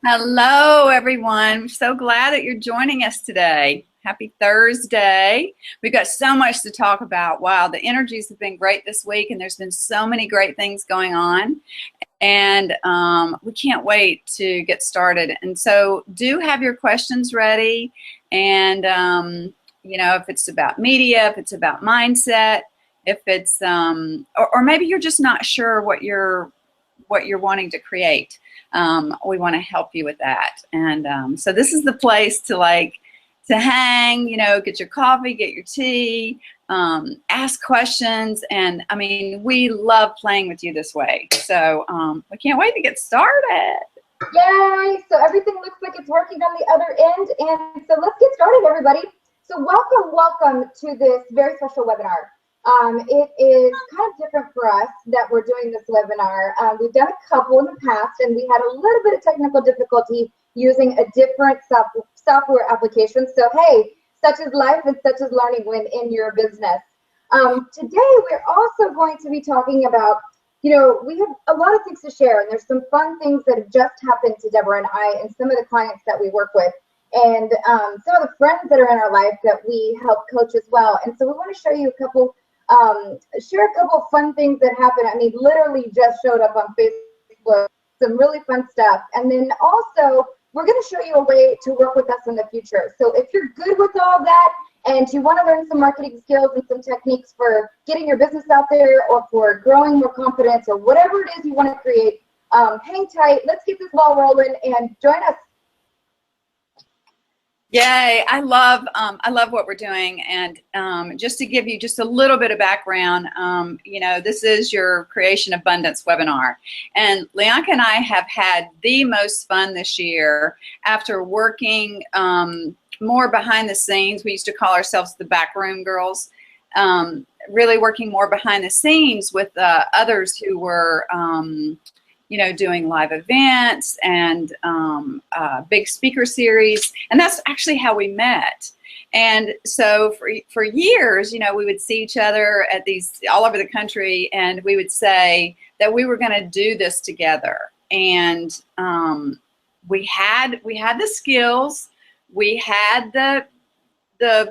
Hello, everyone. So glad that you're joining us today. Happy Thursday. We've got so much to talk about. Wow, the energies have been great this week, and there's been so many great things going on. And we can't wait to get started. And so, do have your questions ready. And, if it's about media, if it's about mindset, if it's, or maybe you're just not sure what you're wanting to create. We want to help you with that. And so this is the place to hang, get your coffee, get your tea, ask questions. And I mean, we love playing with you this way. So we can't wait to get started. Yay! So everything looks like it's working on the other end. And so let's get started, everybody. So welcome to this very special webinar. It is kind of different for us that we're doing this webinar. We've done a couple in the past, and we had a little bit of technical difficulty using a different software application. So hey, such is life and such is learning when in your business. Today, we're also going to be talking about, we have a lot of things to share, and there's some fun things that have just happened to Deborah and I and some of the clients that we work with, and some of the friends that are in our life that we help coach as well. And so we want to show you share a couple of fun things that happened. I mean, literally just showed up on Facebook, some really fun stuff. And then also, we're going to show you a way to work with us in the future. So if you're good with all that and you want to learn some marketing skills and some techniques for getting your business out there or for growing more confidence or whatever it is you want to create, hang tight. Let's get this ball rolling and join us. Yay! I love what we're doing, and just to give you just a little bit of background, this is your Creation Abundance webinar, and Leonka and I have had the most fun this year after working more behind the scenes. We used to call ourselves the backroom girls. Really working more behind the scenes with others who were doing live events and big speaker series. And that's actually how we met. And so for years, we would see each other at these all over the country, and we would say that we were going to do this together. And we had the skills, we had the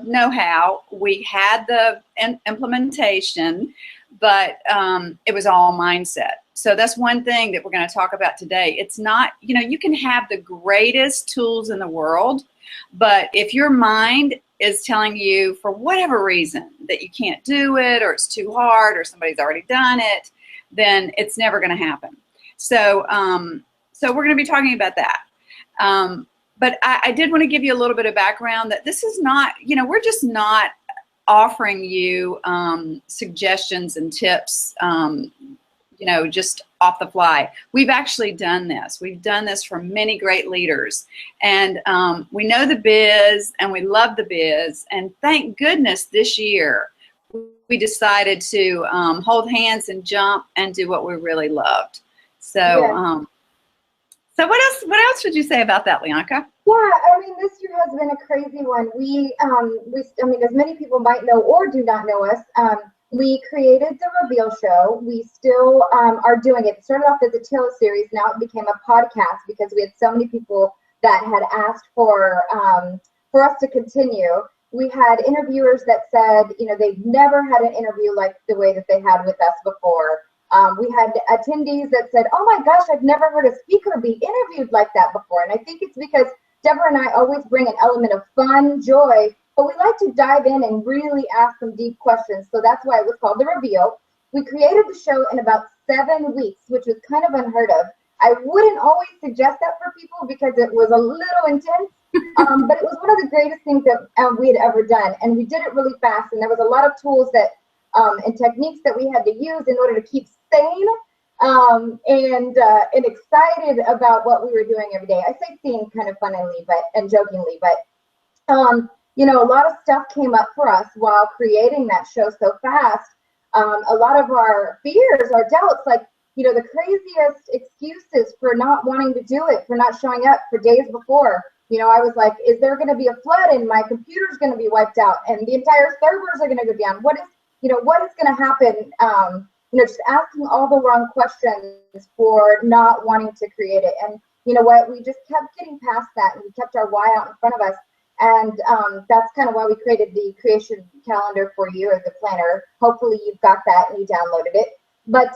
know-how, we had the implementation, but it was all mindset. So that's one thing that we're going to talk about today. It's not, you can have the greatest tools in the world, but if your mind is telling you for whatever reason that you can't do it, or it's too hard, or somebody's already done it, then it's never going to happen. So, so we're going to be talking about that. But I did want to give you a little bit of background that this is not, we're just not offering you suggestions and tips, just off the fly. We've actually done this. We've done this for many great leaders. And we know the biz, and we love the biz. And thank goodness this year we decided to hold hands and jump and do what we really loved. So, Yeah. So what else would you say about that, Leonka? Yeah, I mean, this year has been a crazy one. As many people might know or do not know us, we created the Reveal Show. We still are doing it. It started off as a tele-series. Now it became a podcast because we had so many people that had asked for us to continue. We had interviewers that said, they've never had an interview like the way that they had with us before. We had attendees that said, oh my gosh, I've never heard a speaker be interviewed like that before. And I think it's because Deborah and I always bring an element of fun, joy, but we like to dive in and really ask some deep questions. So that's why it was called The Reveal. We created the show in about 7 weeks, which was kind of unheard of. I wouldn't always suggest that for people because it was a little intense, but it was one of the greatest things that we had ever done. And we did it really fast, and there was a lot of tools that and techniques that we had to use in order to keep sane and excited about what we were doing every day. I say sane kind of funnily and jokingly, but a lot of stuff came up for us while creating that show so fast. A lot of our fears, our doubts, like the craziest excuses for not wanting to do it, for not showing up for days before. I was like, is there going to be a flood and my computer's going to be wiped out and the entire servers are going to go down? What is going to happen? Just asking all the wrong questions for not wanting to create it. And you know what, we just kept getting past that, and we kept our why out in front of us. And that's kind of why we created the creation calendar for you, or the planner. Hopefully you've got that and you downloaded it. But,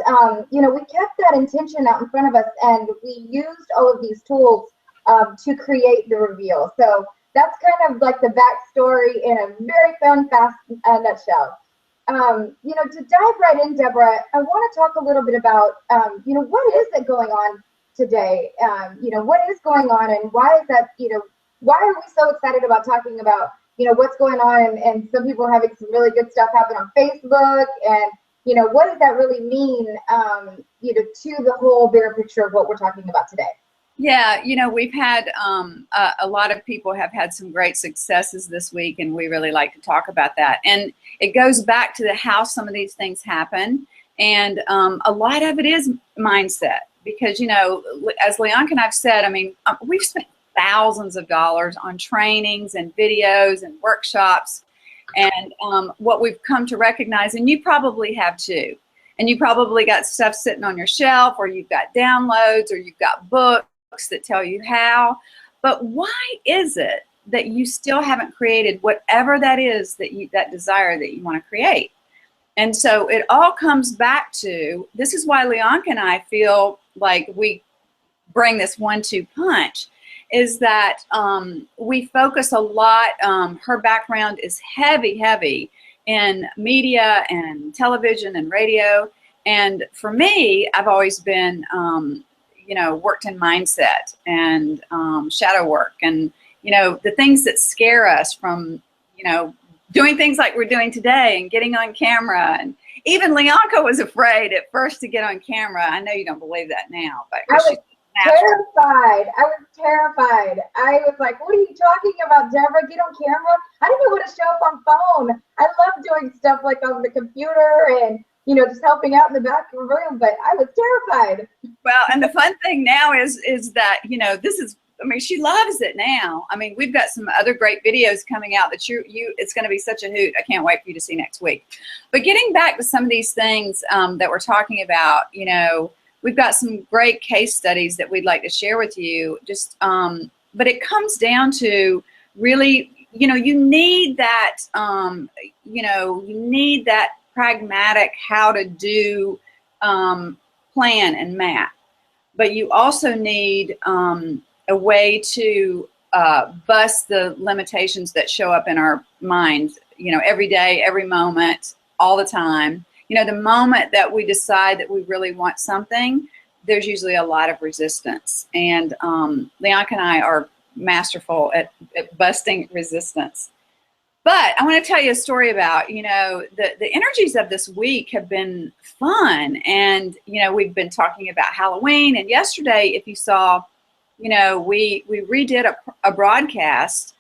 you know, we kept that intention out in front of us, and we used all of these tools to create the reveal. So that's kind of like the backstory in a very fun, fast nutshell. You know, to dive right in, Deborah, I want to talk a little bit about, you know, what is it going on today? You know, what is going on, and why is that, you know, why are we so excited about talking about, you know, what's going on? And some people are having some really good stuff happen on Facebook, and, you know, what does that really mean, you know, to the whole bigger picture of what we're talking about today? Yeah, you know, we've had a lot of people have had some great successes this week, and we really like to talk about that. And it goes back to how some of these things happen, and a lot of it is mindset, because, you know, as Leonka and I've said, I mean, we've spent thousands of dollars on trainings and videos and workshops, and what we've come to recognize, and you probably have too, and you probably got stuff sitting on your shelf, or you've got downloads, or you've got books that tell you how, but why is it that you still haven't created whatever that is that you, that desire that you want to create? And so it all comes back to, this is why Leonka and I feel like we bring this 1-2 punch, is that we focus a lot, her background is heavy in media and television and radio, and for me, I've always been you know, worked in mindset and shadow work, and, you know, the things that scare us from, you know, doing things like we're doing today and getting on camera. And even Leonka was afraid at first to get on camera. I know you don't believe that now, but I was terrified. I was terrified. I was like, what are you talking about, Deborah? Get on camera? I didn't know what to show up on phone. I love doing stuff like on the computer and, you know, just helping out in the back of the room, but I was terrified. Well, and the fun thing now is that, you know, this is, I mean, she loves it now. I mean, we've got some other great videos coming out that it's going to be such a hoot. I can't wait for you to see next week. But getting back to some of these things that we're talking about, you know, we've got some great case studies that we'd like to share with you. Just, but it comes down to really, you know, you need that, you know, you need that pragmatic how to do plan and map, but you also need a way to bust the limitations that show up in our minds, you know, every day, every moment, all the time. You know, the moment that we decide that we really want something, there's usually a lot of resistance, and Leonka and I are masterful at busting resistance. But I want to tell you a story about, you know, the energies of this week have been fun. And, you know, we've been talking about Halloween. And yesterday, if you saw, you know, we redid a broadcast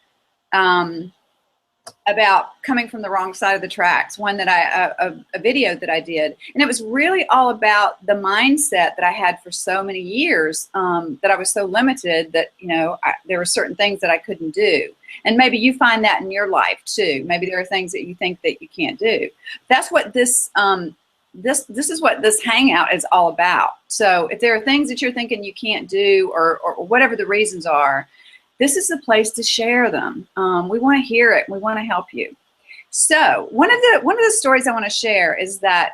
about coming from the wrong side of the tracks, one that a video that I did. And it was really all about the mindset that I had for so many years, that I was so limited that, you know, there were certain things that I couldn't do. And maybe you find that in your life too. Maybe there are things that you think that you can't do. That's what this is what this hangout is all about. So if there are things that you're thinking you can't do, or whatever the reasons are, this is the place to share them. We want to hear it. We want to help you. So one of the stories I want to share is that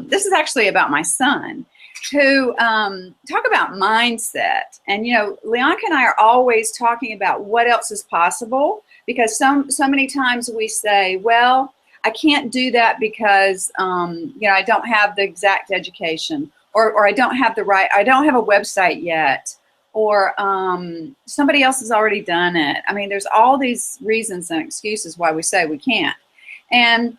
this is actually about my son, who talk about mindset. And, you know, Leonka and I are always talking about what else is possible, because so many times we say, well, I can't do that because you know, I don't have the exact education, or I don't have I don't have a website yet, or somebody else has already done it. I mean, there's all these reasons and excuses why we say we can't. And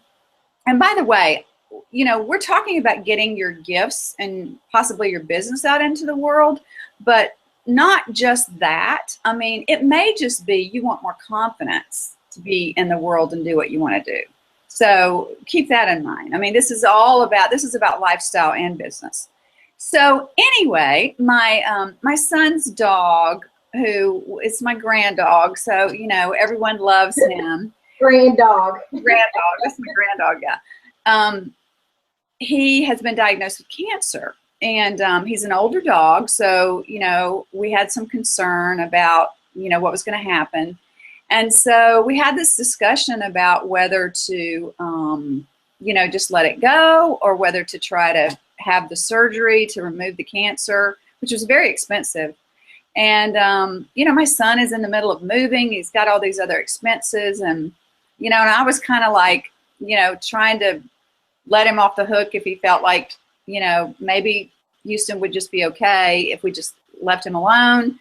by the way, you know, we're talking about getting your gifts and possibly your business out into the world, but not just that. I mean, it may just be you want more confidence to be in the world and do what you want to do. So keep that in mind. I mean, this is about lifestyle and business. So anyway, my son's dog, who is my grand dog, so, you know, everyone loves him. Grand dog. That's my grand dog, yeah. He has been diagnosed with cancer. he's an older dog, so we had some concern about what was going to happen, and so we had this discussion about whether to just let it go, or whether to try to have the surgery to remove the cancer, which was very expensive. And my son is in the middle of moving. He's got all these other expenses, and and I was kind of like trying to let him off the hook if he felt like maybe Houston would just be okay if we just left him alone.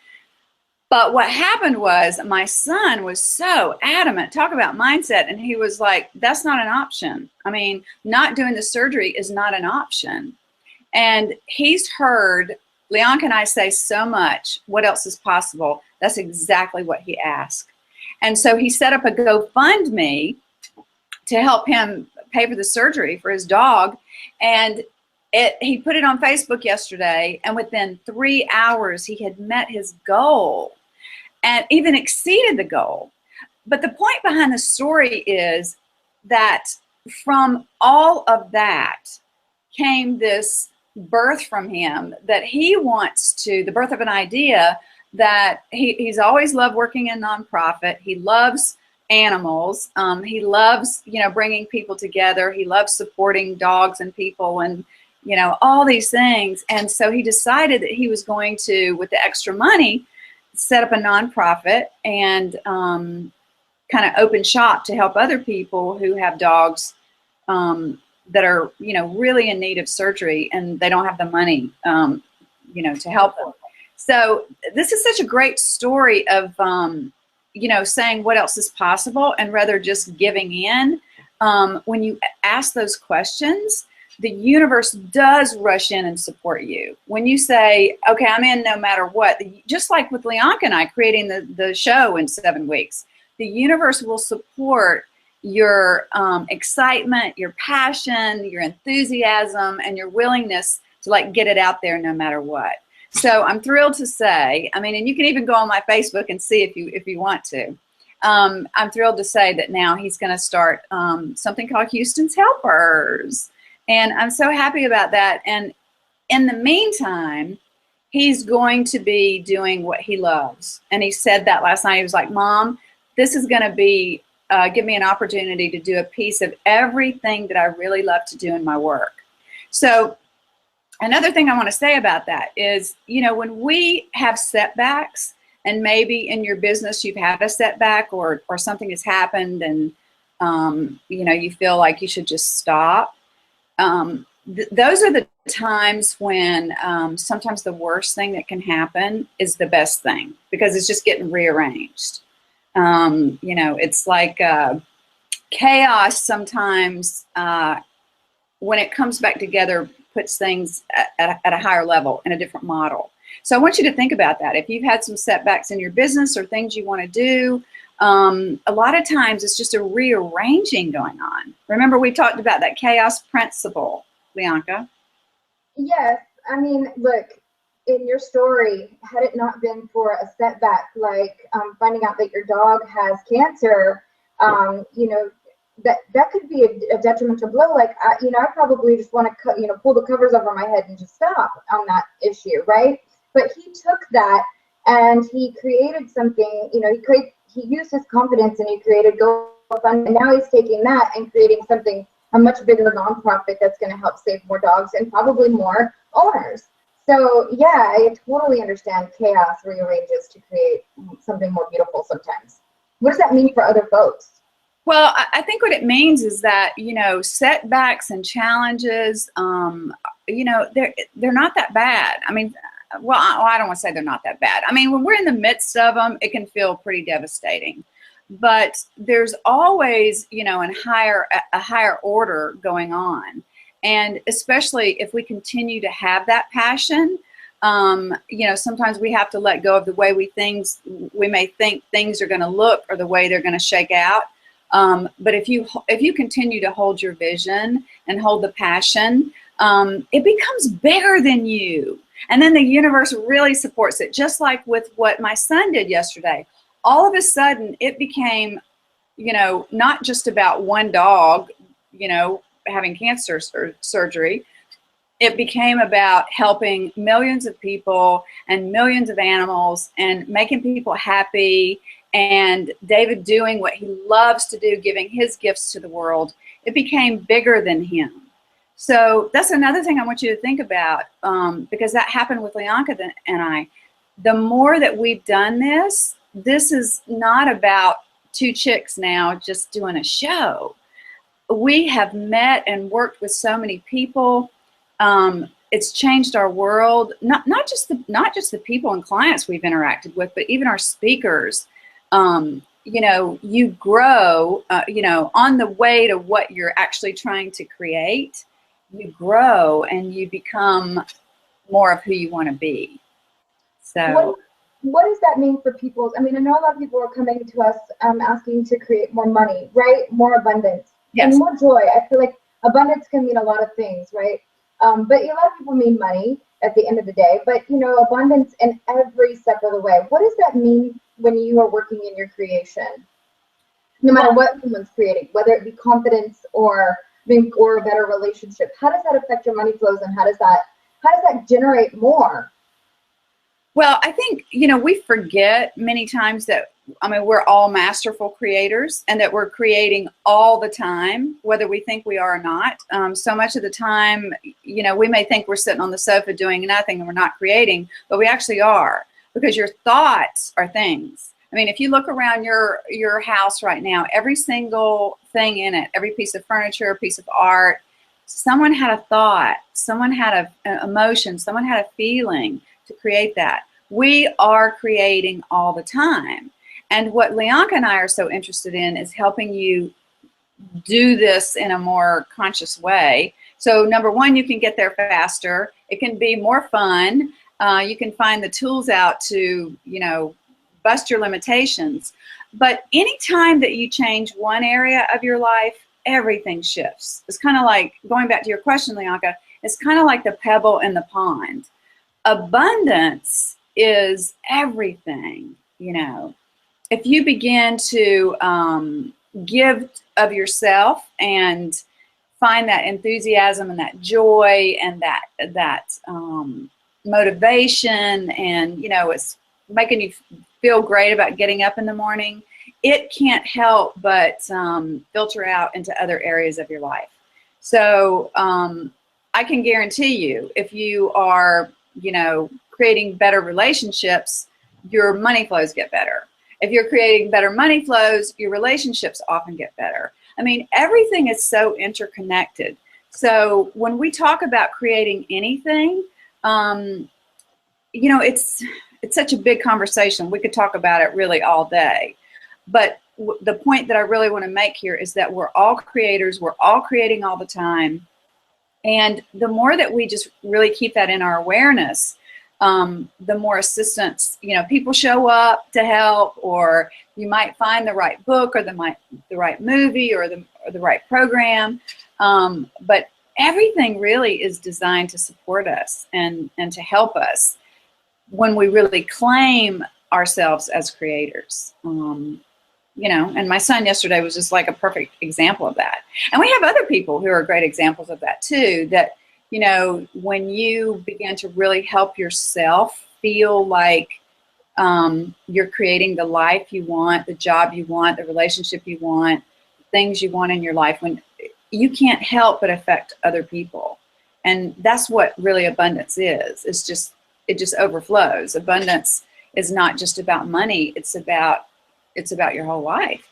But what happened was my son was so adamant, talk about mindset, and he was like, that's not an option. I mean, not doing the surgery is not an option. And he's heard Leonka and I say so much, what else is possible? That's exactly what he asked. And so he set up a GoFundMe to help him pay for the surgery for his dog. And he put it on Facebook yesterday, and within 3 hours, he had met his goal and even exceeded the goal. But the point behind the story is that from all of that came this birth from him that he wants to, the birth of an idea that he's always loved working in nonprofit. He loves animals. He loves, bringing people together. He loves supporting dogs and people and, all these things. And so he decided that he was going to, with the extra money, set up a nonprofit and kind of open shop to help other people who have dogs that are, really in need of surgery, and they don't have the money, to help them. So this is such a great story of, saying what else is possible and rather just giving in. When you ask those questions, the universe does rush in and support you. When you say, okay, I'm in no matter what, just like with Leonka and I creating the show in 7 weeks, the universe will support your excitement, your passion, your enthusiasm, and your willingness to get it out there no matter what. So I'm thrilled to say, and you can even go on my Facebook and see if you want to. I'm thrilled to say that now he's going to start something called Houston's Helpers. And I'm so happy about that. And in the meantime, he's going to be doing what he loves. And he said that last night. He was like, Mom, this is going to be, give me an opportunity to do a piece of everything that I really love to do in my work. So another thing I want to say about that is, when we have setbacks, and maybe in your business you've had a setback or something has happened and, you feel like you should just stop. Those are the times when sometimes the worst thing that can happen is the best thing, because it's just getting rearranged. It's like chaos sometimes, when it comes back together, puts things at a higher level in a different model. So I want you to think about that. If you've had some setbacks in your business or things you want to do, a lot of times it's just a rearranging going on. Remember, we talked about that chaos principle, Leonka? Yes. Look, in your story, had it not been for a setback, like finding out that your dog has cancer, that could be a detrimental blow. Like, I probably just want to, pull the covers over my head and just stop on that issue, right? But he took that and he created something, he used his confidence and he created GoFundMe, and now he's taking that and creating something, a much bigger nonprofit that's going to help save more dogs and probably more owners. So yeah, I totally understand chaos rearranges to create something more beautiful sometimes. What does that mean for other folks? Well, I think what it means is that, setbacks and challenges, they're not that bad. I don't want to say they're not that bad. When we're in the midst of them, it can feel pretty devastating. But there's always, a higher order going on. And especially if we continue to have that passion, sometimes we have to let go of the way we may think things are going to look or the way they're going to shake out. But if you continue to hold your vision and hold the passion, it becomes bigger than you. And then the universe really supports it, just like with what my son did yesterday. All of a sudden, it became, not just about one dog, having cancer surgery, it became about helping millions of people and millions of animals and making people happy, and David doing what he loves to do, giving his gifts to the world. It became bigger than him. So that's another thing I want you to think about, because that happened with Leonka and I. The more that we've done this, this is not about two chicks now just doing a show. We have met and worked with so many people. It's changed our world. Not just the people and clients we've interacted with, but even our speakers. You know, you grow. You know, on the way to what you're actually trying to create, you grow and you become more of who you want to be. So, what does that mean for people? I mean, I know a lot of people are coming to us asking to create more money, right? More abundance, yes. and more joy. I feel like abundance can mean a lot of things, right? But a lot of people mean money at the end of the day. But, you know, abundance in every step of the way. What does that mean when you are working in your creation? No matter what someone's creating, whether it be confidence or a better relationship, how does that affect your money flows, and how does that generate more? Well, I think, you know, we forget many times that, I mean, we're all masterful creators and that we're creating all the time, whether we think we are or not. So much of the time, you know, we may think we're sitting on the sofa doing nothing and we're not creating, but we actually are, because your thoughts are things. I mean, if you look around your house right now, every single thing in it, every piece of furniture, piece of art, someone had a thought, someone had an emotion, someone had a feeling to create that. We are creating all the time. And what Leonka and I are so interested in is helping you do this in a more conscious way. So number one, you can get there faster. It can be more fun. You can find the tools out to, you know, bust your limitations. But anytime that you change one area of your life, everything shifts. It's kind of like, going back to your question, Leonka, it's kind of like the pebble in the pond. Abundance is everything, you know. If you begin to give of yourself and find that enthusiasm and that joy and that motivation, and, you know, it's making you feel great about getting up in the morning, it can't help but filter out into other areas of your life. So I can guarantee you, if you are, you know, creating better relationships, your money flows get better. If you're creating better money flows, your relationships often get better. I mean, everything is so interconnected. So when we talk about creating anything, you know, it's such a big conversation. We could talk about it really all day. But the point that I really want to make here is that we're all creators. We're all creating all the time. And the more that we just really keep that in our awareness, the more assistance, you know, people show up to help, or you might find the right book or the right movie or the right program. But everything really is designed to support us and to help us when we really claim ourselves as creators. You know, and my son yesterday was just like a perfect example of that. And we have other people who are great examples of that too, that, you know, when you begin to really help yourself feel like you're creating the life you want, the job you want, the relationship you want, things you want in your life, when you can't help but affect other people. And that's what really abundance is. It's just, it just overflows. Abundance is not just about money. It's about your whole life.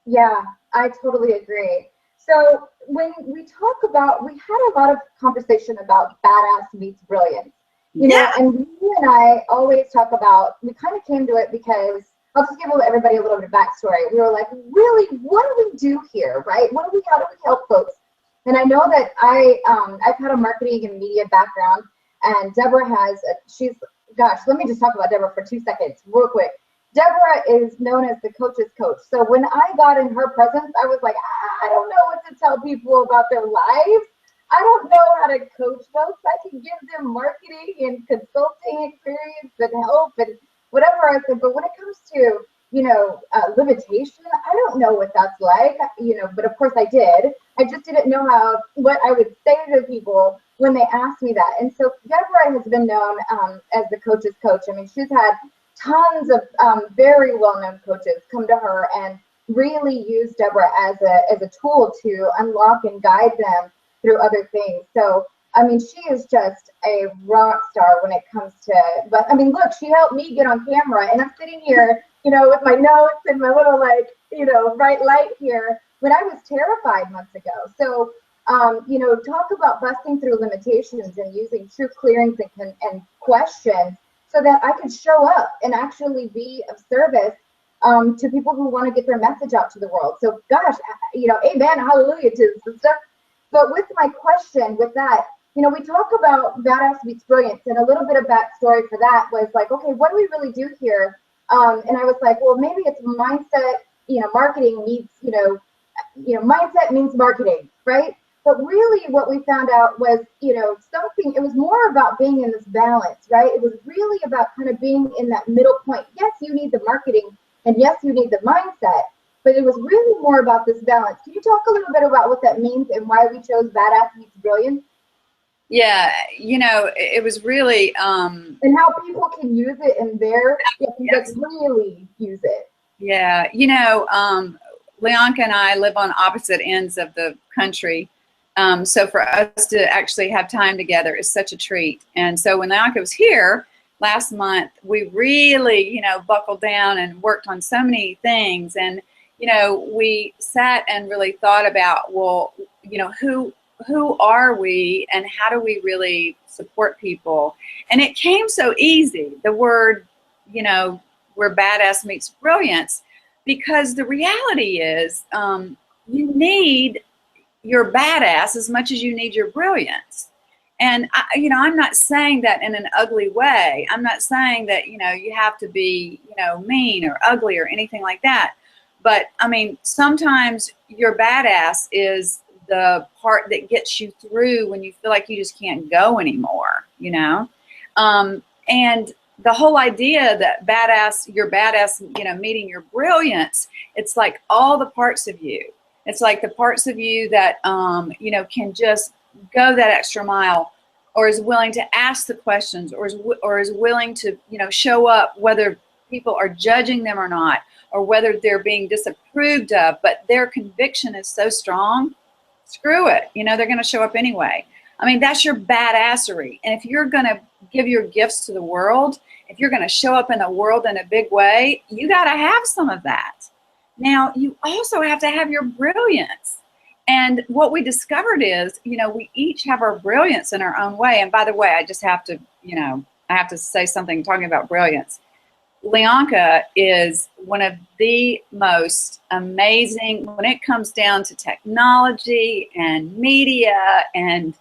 Yeah, I totally agree. So when we talk about, we had a lot of conversation about badass meets brilliance, you know, and you and I always talk about, we kind of came to it because, I'll just give everybody a little bit of backstory. We were like, really, what do we do here, right? How do we help folks? And I know that I've had a marketing and media background, and Deborah has, gosh, let me just talk about Deborah for 2 seconds, real quick. Deborah is known as the coach's coach. So when I got in her presence, I was like, I don't know what to tell people about their lives. I don't know how to coach folks. I can give them marketing and consulting experience and help and whatever. I said, but when it comes to limitation. I don't know what that's like, but of course I did. I just didn't know what I would say to people when they asked me that. And so Deborah has been known as the coach's coach. I mean, she's had tons of very well-known coaches come to her and really use Deborah as a tool to unlock and guide them through other things. So, I mean, she is just a rock star when it comes to, but I mean, look, she helped me get on camera, and I'm sitting here, with my notes and my little, bright light here when I was terrified months ago. So, talk about busting through limitations and using true clearings and questions so that I could show up and actually be of service to people who want to get their message out to the world. So, gosh, amen, hallelujah to some stuff. But with my question, with that, we talk about badass meets brilliance, and a little bit of backstory for that was like, okay, what do we really do here? And I was like, well, maybe it's mindset, marketing meets, mindset means marketing, right? But really what we found out was, it was more about being in this balance, right? It was really about kind of being in that middle point. Yes, you need the marketing, and yes, you need the mindset, but it was really more about this balance. Can you talk a little bit about what that means and why we chose badass meets brilliance? Yeah, it was really and how people can use it in their, really use it. Yeah, Leonka and I live on opposite ends of the country. So for us to actually have time together is such a treat. And so when Leonka was here last month, we really, buckled down and worked on so many things. And, we sat and really thought about, well, who are we and how do we really support people? And it came so easy, the word, where badass meets brilliance, because the reality is you need your badass as much as you need your brilliance. And I'm not saying that in an ugly way. I'm not saying that, you have to be, mean or ugly or anything like that. But I mean, sometimes your badass is the part that gets you through when you feel like you just can't go anymore, and the whole idea that your badass, meeting your brilliance, it's like all the parts of you. It's like the parts of you that, can just go that extra mile, or is willing to ask the questions, or is willing to, show up whether people are judging them or not, or whether they're being disapproved of, but their conviction is so strong, screw it. They're going to show up anyway. I mean, that's your badassery. And if you're going to give your gifts to the world, if you're going to show up in the world in a big way, you got to have some of that. Now, you also have to have your brilliance. And what we discovered is, we each have our brilliance in our own way. And by the way, I just have to, I have to say something talking about brilliance. Leonka is one of the most amazing when it comes down to technology and media and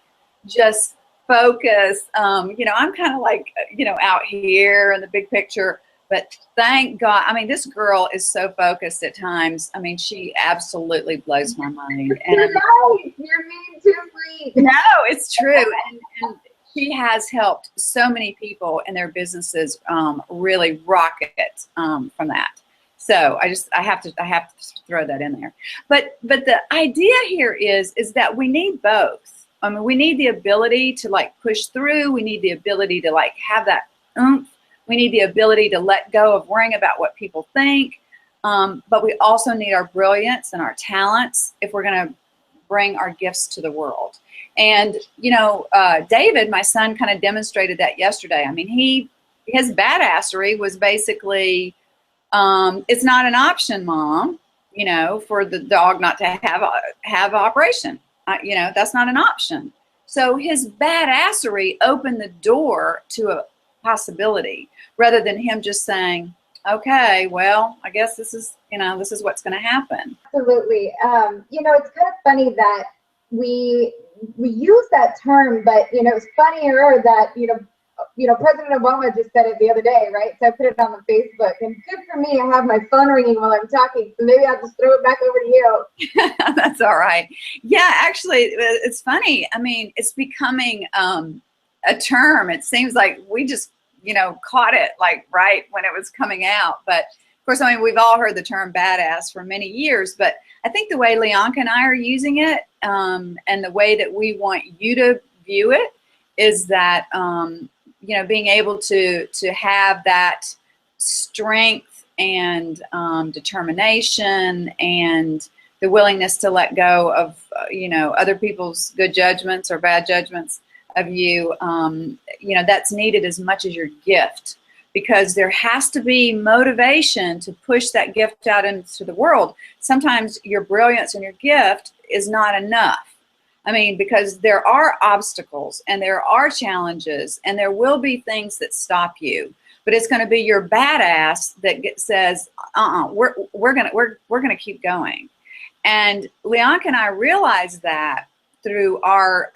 just focus. I'm kind of like, out here in the big picture, but thank God. I mean, this girl is so focused at times. I mean, she absolutely blows my mind. And you're nice. You're mean too sweet. No, it's true. And she has helped so many people in their businesses really rocket from that. So I have to throw that in there. But the idea here is that we need both. I mean, we need the ability to push through. We need the ability to have that oomph. We need the ability to let go of worrying about what people think. But we also need our brilliance and our talents if we're going to bring our gifts to the world. And, David, my son, kind of demonstrated that yesterday. I mean, his badassery was basically, it's not an option, Mom, for the dog not to have operation. That's not an option. So his badassery opened the door to a possibility rather than him just saying, okay, well, I guess this is what's going to happen. Absolutely. It's kind of funny that we use that term, but it's funnier that President Obama just said it the other day, right? So I put it on the Facebook, and good for me, I have my phone ringing while I'm talking, so maybe I'll just throw it back over to you. That's all right. Yeah, actually, it's funny. I mean, it's becoming a term. It seems like we just caught it right when it was coming out, but Of course, I mean, we've all heard the term badass for many years, but I think the way Leonka and I are using it, and the way that we want you to view it, is that being able to have that strength and determination and the willingness to let go of other people's good judgments or bad judgments of you, that's needed as much as your gift, because there has to be motivation to push that gift out into the world. Sometimes your brilliance and your gift is not enough. I mean, because there are obstacles and there are challenges and there will be things that stop you, but it's going to be your badass that says, we're gonna keep going. And Leonka and I realized that through our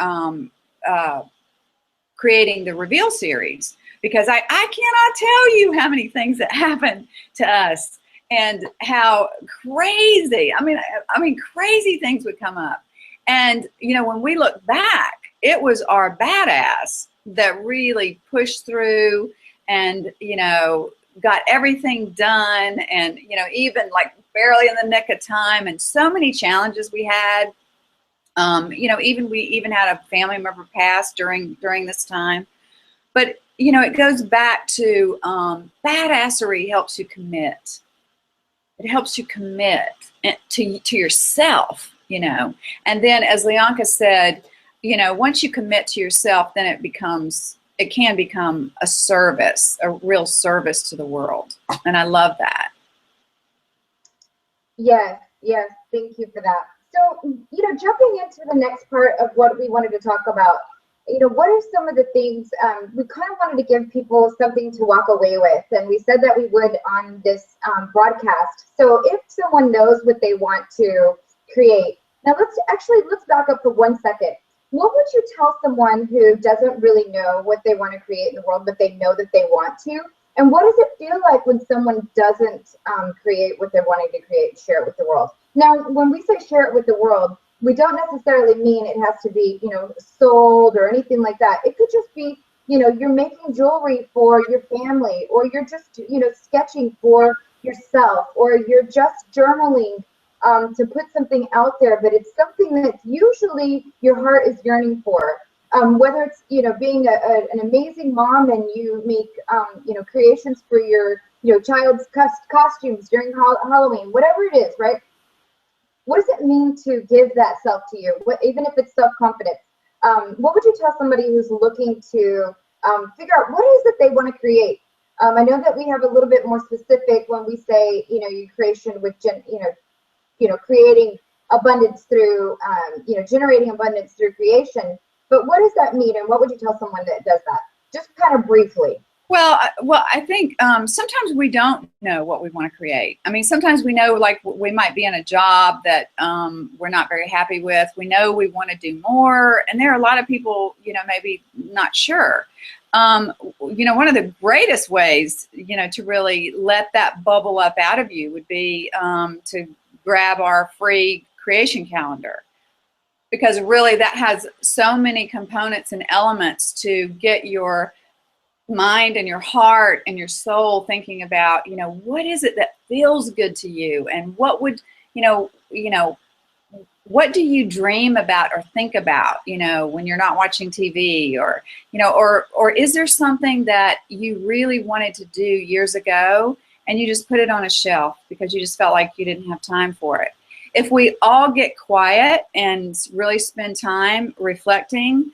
creating the Reveal series, because I cannot tell you how many things that happened to us and how crazy, I mean, crazy things would come up. And, when we look back, it was our badass that really pushed through and, got everything done, and, even like barely in the nick of time, and so many challenges we had. We even had a family member pass during this time. But, it goes back to badassery helps you commit. It helps you commit to yourself, And then, as Leonka said, once you commit to yourself, then it can become a service, a real service to the world. And I love that. Yes, thank you for that. So, jumping into the next part of what we wanted to talk about, what are some of the things we kind of wanted to give people something to walk away with, and we said that we would on this broadcast. So if someone knows what they want to create, now let's back up for 1 second. What would you tell someone who doesn't really know what they want to create in the world, but they know that they want to? And what does it feel like when someone doesn't create what they're wanting to create and share it with the world? Now, when we say share it with the world, we don't necessarily mean it has to be, sold or anything like that. It could just be, you're making jewelry for your family, or you're just, sketching for yourself, or you're just journaling to put something out there, but it's something that usually your heart is yearning for. Whether it's, being an amazing mom and you make, creations for your, child's costumes during Halloween, whatever it is, right? What does it mean to give that self to you? Even if it's self-confidence, what would you tell somebody who's looking to figure out what is it they want to create? I know that we have a little bit more specific when we say, your creation with, creating abundance through, generating abundance through creation. But what does that mean, and what would you tell someone that does that? Just kind of briefly. Well, I think sometimes we don't know what we want to create. I mean, sometimes we know, like, we might be in a job that we're not very happy with. We know we want to do more, and there are a lot of people, maybe not sure. One of the greatest ways, to really let that bubble up out of you would be to grab our free creation calendar, because really that has so many components and elements to get your mind and your heart and your soul thinking about, what is it that feels good to you, and what would, what do you dream about or think about, when you're not watching TV, or, or is there something that you really wanted to do years ago and you just put it on a shelf because you just felt like you didn't have time for it? If we all get quiet and really spend time reflecting,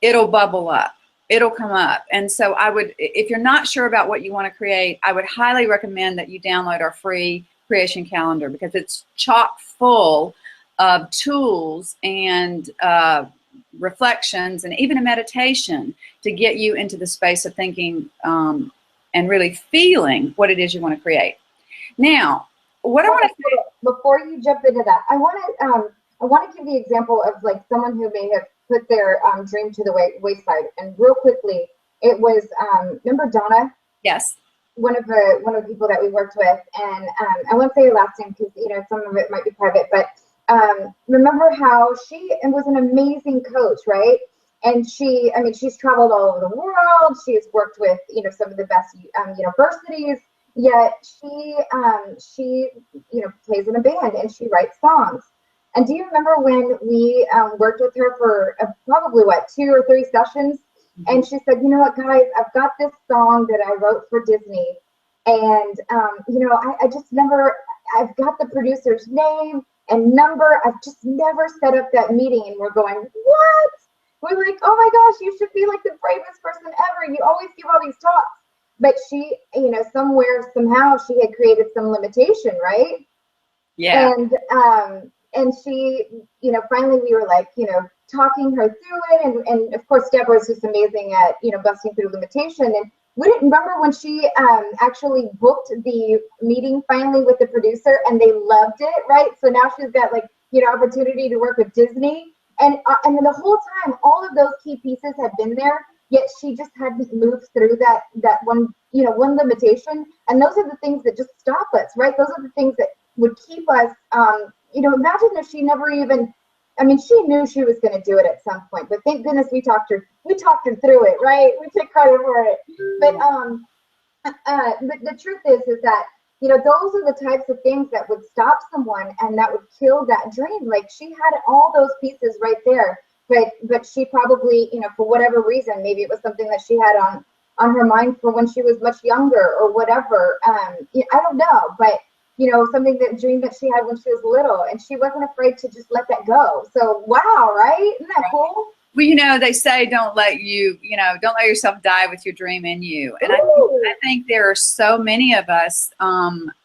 it'll bubble up. It'll come up. And so I would, if you're not sure about what you want to create, I would highly recommend that you download our free creation calendar, because it's chock full of tools and reflections and even a meditation to get you into the space of thinking and really feeling what it is you want to create. Now, what I want to say before you jump into that, I want to give the example of, like, someone who may have put their dream to the wayside. And real quickly, it was remember Donna? Yes. One of the people that we worked with, and I won't say her last name because some of it might be private, but remember how she was an amazing coach, right? And she's traveled all over the world. She's worked with some of the best universities, Yet she plays in a band and she writes songs. And do you remember when we worked with her for probably what, 2 or 3 sessions? And she said, you know what, guys, I've got this song that I wrote for Disney, and I just never, I've got the producer's name and number. I've just never set up that meeting. And we're going, what? We're like, oh my gosh, you should be like the bravest person ever. You always give all these talks. But she, somewhere, somehow she had created some limitation, right? Yeah. And she, finally we were like, talking her through it. And of course, Deborah is just amazing at, busting through limitation. And we didn't remember when she actually booked the meeting finally with the producer, and they loved it, right? So now she's got like, opportunity to work with Disney. And then the whole time, all of those key pieces had been there, yet she just hadn't moved through that one, one limitation. And those are the things that just stop us, right? Those are the things that would keep us, imagine if she never even, she knew she was going to do it at some point, but thank goodness we talked her through it, right? We take credit for it. But the truth is that, those are the types of things that would stop someone and that would kill that dream. Like, she had all those pieces right there, but she probably, for whatever reason, maybe it was something that she had on her mind for when she was much younger or whatever. I don't know, but dream that she had when she was little, and she wasn't afraid to just let that go. So wow, right? Isn't that cool? Well, they say don't let yourself die with your dream in you. And I think there are so many of us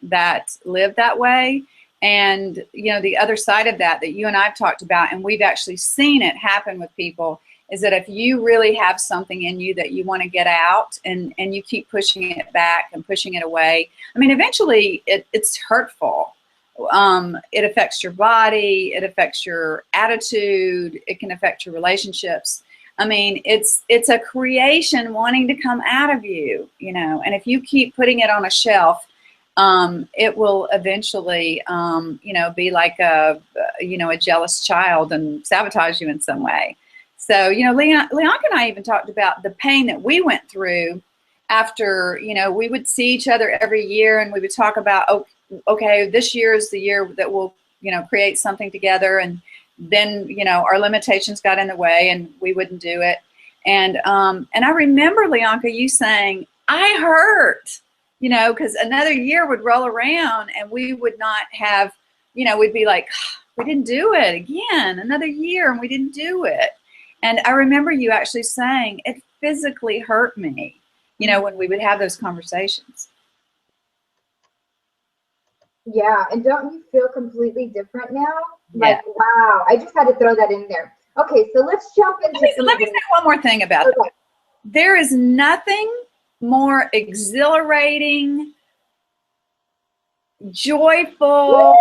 that live that way. And, the other side of that you and I've talked about, and we've actually seen it happen with people, is that if you really have something in you that you want to get out and you keep pushing it back and pushing it away, eventually it's hurtful. It affects your body, it affects your attitude, it can affect your relationships. It's a creation wanting to come out of you, and if you keep putting it on a shelf, it will eventually, be like a jealous child and sabotage you in some way. So, Leonka and I even talked about the pain that we went through after, we would see each other every year, and we would talk about, oh, okay, this year is the year that we'll, create something together. And then, our limitations got in the way and we wouldn't do it. And I remember, Leonka, you saying, I hurt, because another year would roll around and we would not have, we'd be like, we didn't do it again, another year, and we didn't do it. And I remember you actually saying it physically hurt me, when we would have those conversations. Yeah, and don't you feel completely different now? Yeah. Like, wow, I just had to throw that in there. Okay, so let's jump into Let me say one more thing about it. There is nothing more exhilarating, joyful,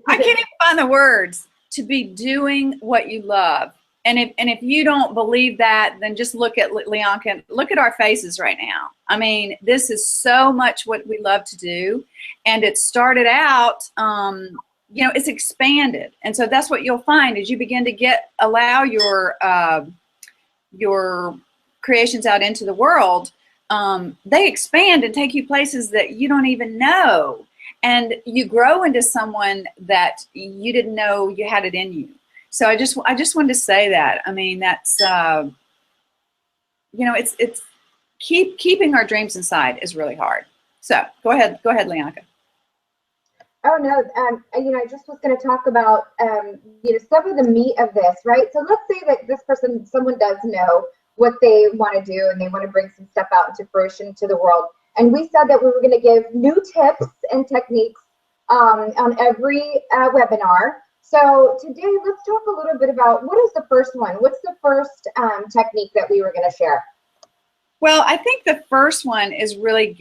I can't even find the words, to be doing what you love. And if you don't believe that, then just look at Leonka, look at our faces right now. This is so much what we love to do. And it started out, it's expanded. And so that's what you'll find as you begin to allow your creations out into the world. They expand and take you places that you don't even know. And you grow into someone that you didn't know you had it in you. So I just wanted to say that. That's, it's keeping our dreams inside is really hard. So go ahead, Leonka. Oh no, I just was going to talk about, some of the meat of this, right? So let's say that someone does know what they want to do and they want to bring some stuff out into fruition to the world. And we said that we were going to give new tips and techniques on every webinar. So today, let's talk a little bit about what is the first one? What's the first technique that we were going to share? Well, I think the first one is really,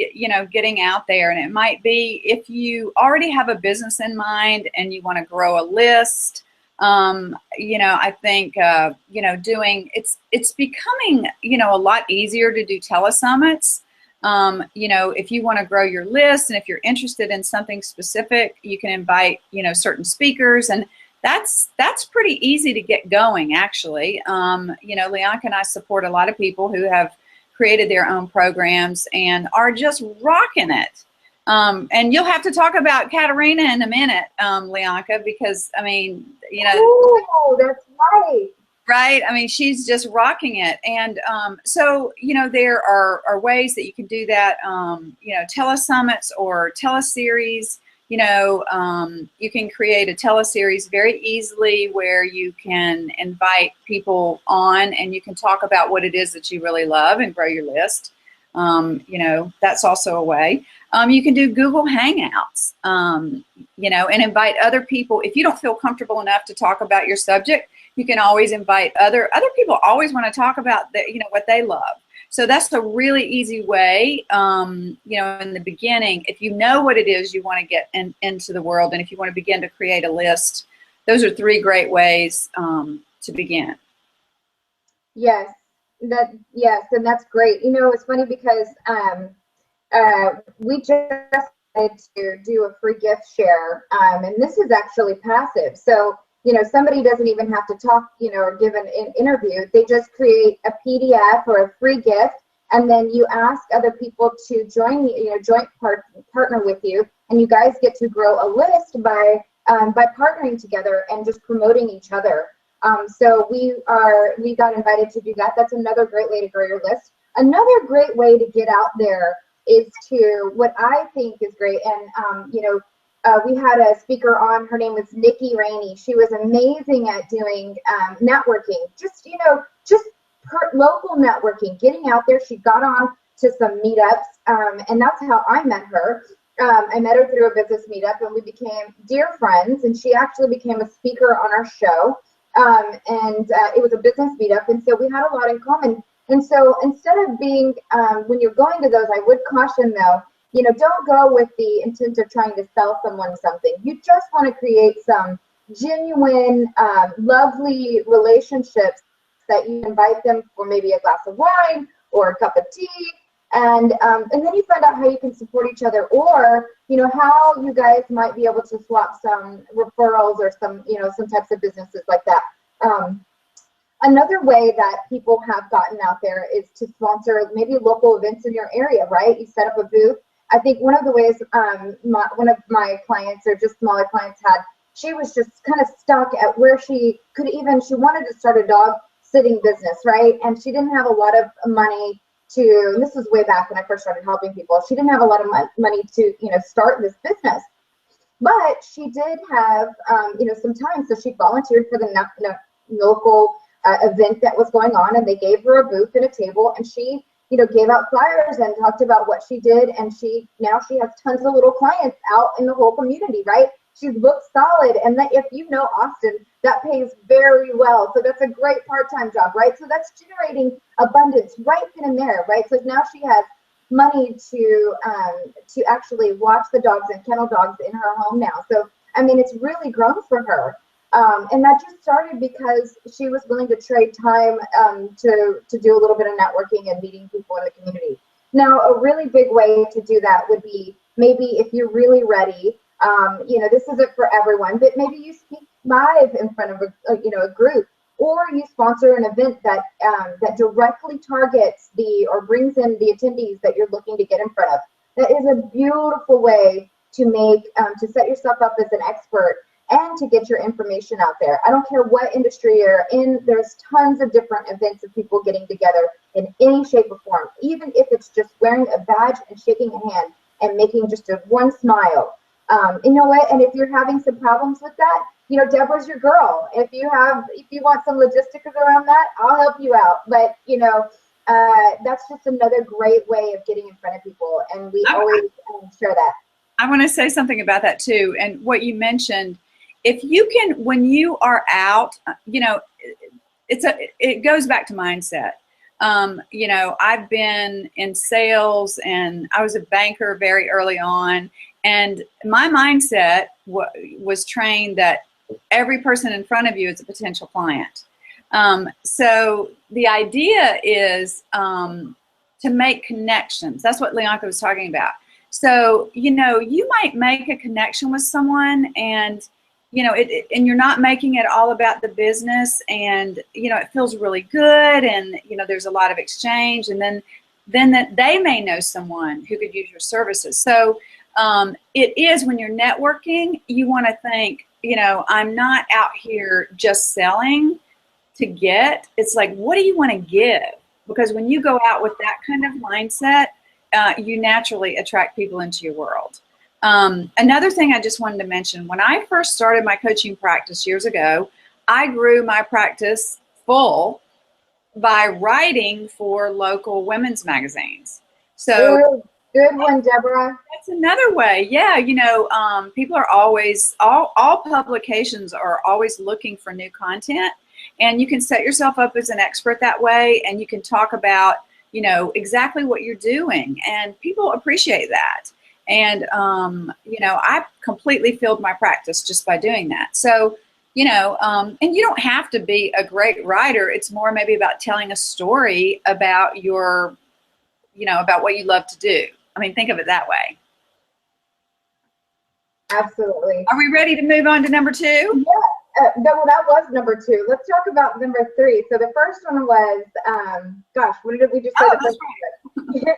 getting out there. And it might be if you already have a business in mind and you want to grow a list. I think, it's becoming, a lot easier to do telesummits. If you want to grow your list and if you're interested in something specific, you can invite, certain speakers, and that's pretty easy to get going, actually. Leonka and I support a lot of people who have created their own programs and are just rocking it. And you'll have to talk about Katarina in a minute, Leonka, because I mean, you know. Oh, that's right. Right. I mean, she's just rocking it. And so, you know, there are ways that you can do that, you know, telesummits or teleseries. You know, you can create a teleseries very easily where you can invite people on and you can talk about what it is that you really love and grow your list. You know, that's also a way. You can do Google Hangouts, you know, and invite other people. If you don't feel comfortable enough to talk about your subject, you can always invite other people always want to talk about the, you know, what they love. So that's a really easy way, you know, in the beginning, if you know what it is you want to get into the world, and if you want to begin to create a list, those are 3 great ways to begin. Yes, yes, and that's great. You know, it's funny because we just decided to do a free gift share, and this is actually passive. So, you know, somebody doesn't even have to talk, you know, or give an interview. They just create a PDF or a free gift, and then you ask other people to join, you know, partner with you, and you guys get to grow a list by partnering together and just promoting each other. So we got invited to do that. That's another great way to grow your list. Another great way to get out there is to, what I think is great, and you know, we had a speaker on, her name was Nikki Rainey. She was amazing at doing networking, just, you know, just local networking, getting out there. She got on to some meetups, and that's how I met her. I met her through a business meetup, and we became dear friends, and she actually became a speaker on our show, and it was a business meetup, and so we had a lot in common. And so instead of being, when you're going to those, I would caution though, you know, don't go with the intent of trying to sell someone something. You just want to create some genuine, lovely relationships that you invite them for maybe a glass of wine or a cup of tea. And then you find out how you can support each other, or, you know, how you guys might be able to swap some referrals or some, you know, some types of businesses like that. Another way that people have gotten out there is to sponsor maybe local events in your area, right? You set up a booth. I think one of the ways one of my clients, or just smaller clients, had, she was just kind of stuck at where she wanted to start a dog sitting business, right? And she didn't have a lot of money to, and this was way back when I first started helping people, she didn't have a lot of money to, you know, start this business. But she did have, you know, some time, so she volunteered for the local event that was going on, and they gave her a booth and a table, and she, you know, gave out flyers and talked about what she did, and now she has tons of little clients out in the whole community, right? She's booked solid, and that, if you know Austin, that pays very well. So that's a great part-time job, right? So that's generating abundance right then and there, right? So now she has money to actually watch the dogs and kennel dogs in her home now. So I mean, it's really grown for her. And that just started because she was willing to trade time to do a little bit of networking and meeting people in the community. Now, a really big way to do that would be, maybe if you're really ready, you know, this isn't for everyone, but maybe you speak live in front of a group, or you sponsor an event that that directly targets or brings in the attendees that you're looking to get in front of. That is a beautiful way to make to set yourself up as an expert and to get your information out there. I don't care what industry you're in, there's tons of different events of people getting together in any shape or form, even if it's just wearing a badge and shaking a hand and making just one smile. You know what, and if you're having some problems with that, you know, Deborah's your girl. If you want some logistics around that, I'll help you out. But, you know, that's just another great way of getting in front of people, and we always share that. I want to say something about that too, and what you mentioned. If you can, when you are out, you know, it goes back to mindset. You know, I've been in sales, and I was a banker very early on, and my mindset was trained that every person in front of you is a potential client. So the idea is to make connections. That's what Leonka was talking about. So, you know, you might make a connection with someone, and you know, and you're not making it all about the business, and you know, it feels really good, and you know, there's a lot of exchange, and then that they may know someone who could use your services. So It is, when you're networking, you want to think, you know, I'm not out here just selling to get. It's like, what do you want to give? Because when you go out with that kind of mindset, you naturally attract people into your world. Another thing I just wanted to mention, when I first started my coaching practice years ago, I grew my practice full by writing for local women's magazines. So Good one, Deborah. that's another way. Yeah, you know, people are always, all publications are always looking for new content, and you can set yourself up as an expert that way, and you can talk about, you know, exactly what you're doing, and people appreciate that. And, you know, I completely filled my practice just by doing that. So, you know, and you don't have to be a great writer. It's more maybe about telling a story about your, you know, about what you love to do. I mean, think of it that way. Absolutely. Are we ready to move on to number 2? Yeah, well, that was number 2. Let's talk about number 3. So the first one was, gosh, what did we just say? Oh, that's right.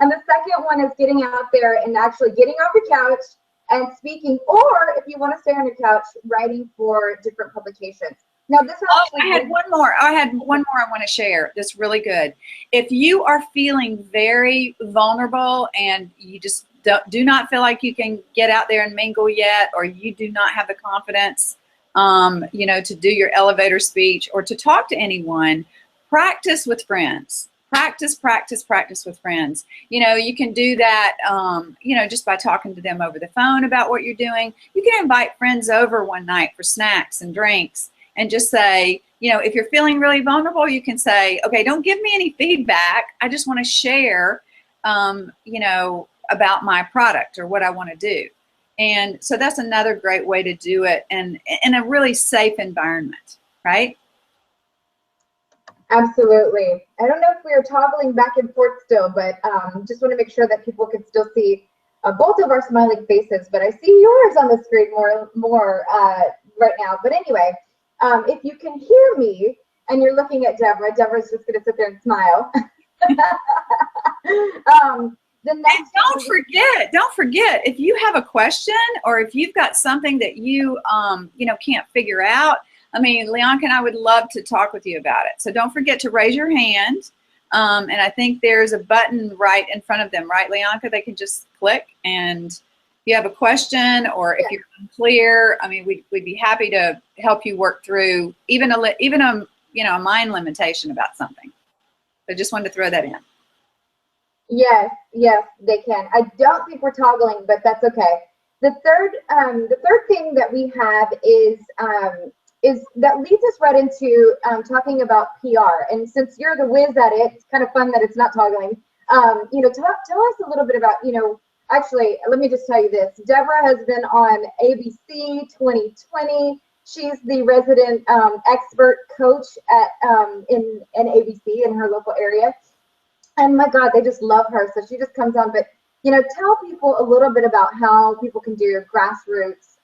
And the second one is getting out there and actually getting off the couch and speaking, or if you want to stay on your couch, writing for different publications. Now, this actually. I had one more. I want to share. That's really good. If you are feeling very vulnerable and you just do not feel like you can get out there and mingle yet, or you do not have the confidence, you know, to do your elevator speech or to talk to anyone, practice with friends. Practice with friends. You know, you can do that, you know, just by talking to them over the phone about what you're doing. You can invite friends over one night for snacks and drinks and just say, you know, if you're feeling really vulnerable, you can say, okay, don't give me any feedback. I just want to share, you know, about my product or what I want to do. And so that's another great way to do it, and in a really safe environment, right? Absolutely. I don't know if we are toggling back and forth still, but just want to make sure that people can still see both of our smiling faces. But I see yours on the screen more right now. But anyway, if you can hear me and you're looking at Deborah, Deborah's just going to sit there and smile. The next and don't forget, if you have a question or if you've got something that you, you know, can't figure out, I mean, Leonka and I would love to talk with you about it. So don't forget to raise your hand. And I think there's a button right in front of them, right, Leonka? They can just click, and if you have a question or if you're unclear, I mean, we'd be happy to help you work through even a you know, a mind limitation about something. So just wanted to throw that in. Yes, they can. I don't think we're toggling, but that's okay. The third thing that we have is that leads us right into talking about PR. And since you're the whiz at it, it's kind of fun that it's not toggling. You know, tell us a little bit about, you know, actually, let me just tell you this. Deborah has been on ABC 2020. She's the resident expert coach at in ABC in her local area. And my God, they just love her. So she just comes on. But, you know, tell people a little bit about how people can do grassroots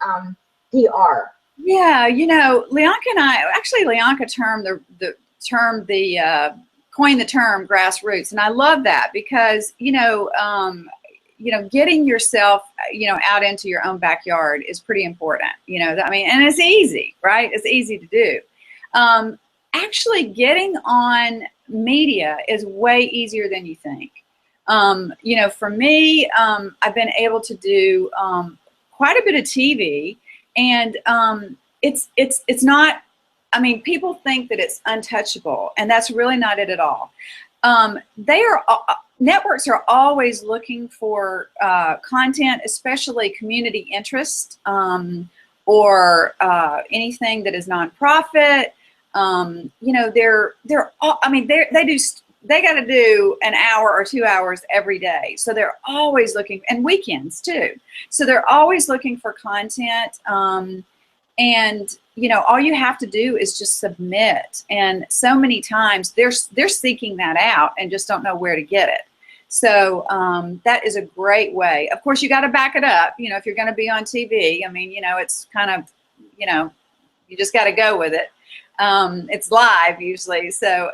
PR. Yeah, you know, Leonka and I, actually Leonka coined the term grassroots. And I love that because, you know, getting yourself, you know, out into your own backyard is pretty important, you know, I mean, and it's easy, right? It's easy to do. Actually getting on media is way easier than you think. You know, for me, I've been able to do quite a bit of TV, and it's not, I mean, people think that it's untouchable, and that's really not it at all. Networks are always looking for content, especially community interest, or anything that is nonprofit. You know, they got to do an hour or 2 hours every day. So they're always looking, and weekends too. So they're always looking for content. And, you know, all you have to do is just submit. And so many times they're seeking that out and just don't know where to get it. So that is a great way. Of course, you got to back it up. You know, if you're going to be on TV, I mean, you know, it's kind of, you know, you just got to go with it. It's live usually. So,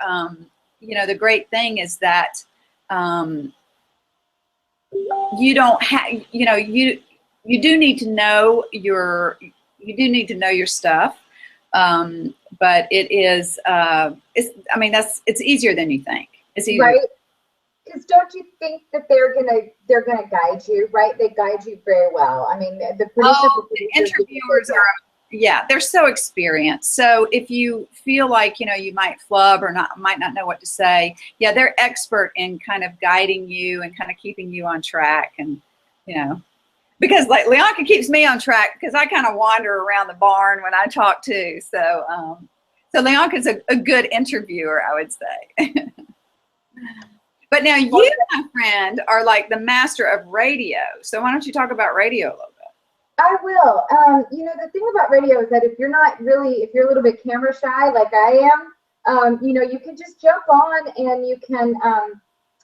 you know, the great thing is that you don't have, you do need to know your stuff. But it is, it's easier than you think. It's easier. Right. Because don't you think that they're gonna guide you, right? They guide you very well. I mean, the The interviewers are, yeah, they're so experienced. So if you feel like, you might flub or might not know what to say, yeah, they're expert in kind of guiding you and kind of keeping you on track. And, because like Leonka keeps me on track because I kind of wander around the barn when I talk too. So, so Leonka's a good interviewer, I would say. But now you, my friend, are like the master of radio. So why don't you talk about radio a little bit? I will. The thing about radio is that if you're a little bit camera shy like I am, you can just jump on and you can,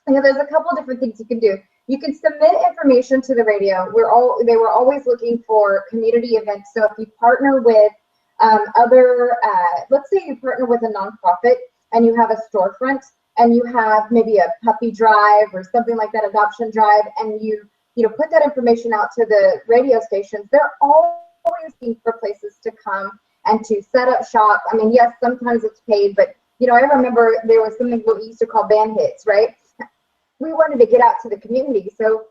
there's a couple different things you can do. You can submit information to the radio. They were always looking for community events. So if you partner with let's say you partner with a nonprofit and you have a storefront and you have maybe a puppy drive or something like that, adoption drive, and you put that information out to the radio stations, they're always looking for places to come and to set up shop. I mean, yes, sometimes it's paid, but I remember there was something what we used to call band hits, right? We wanted to get out to the community, so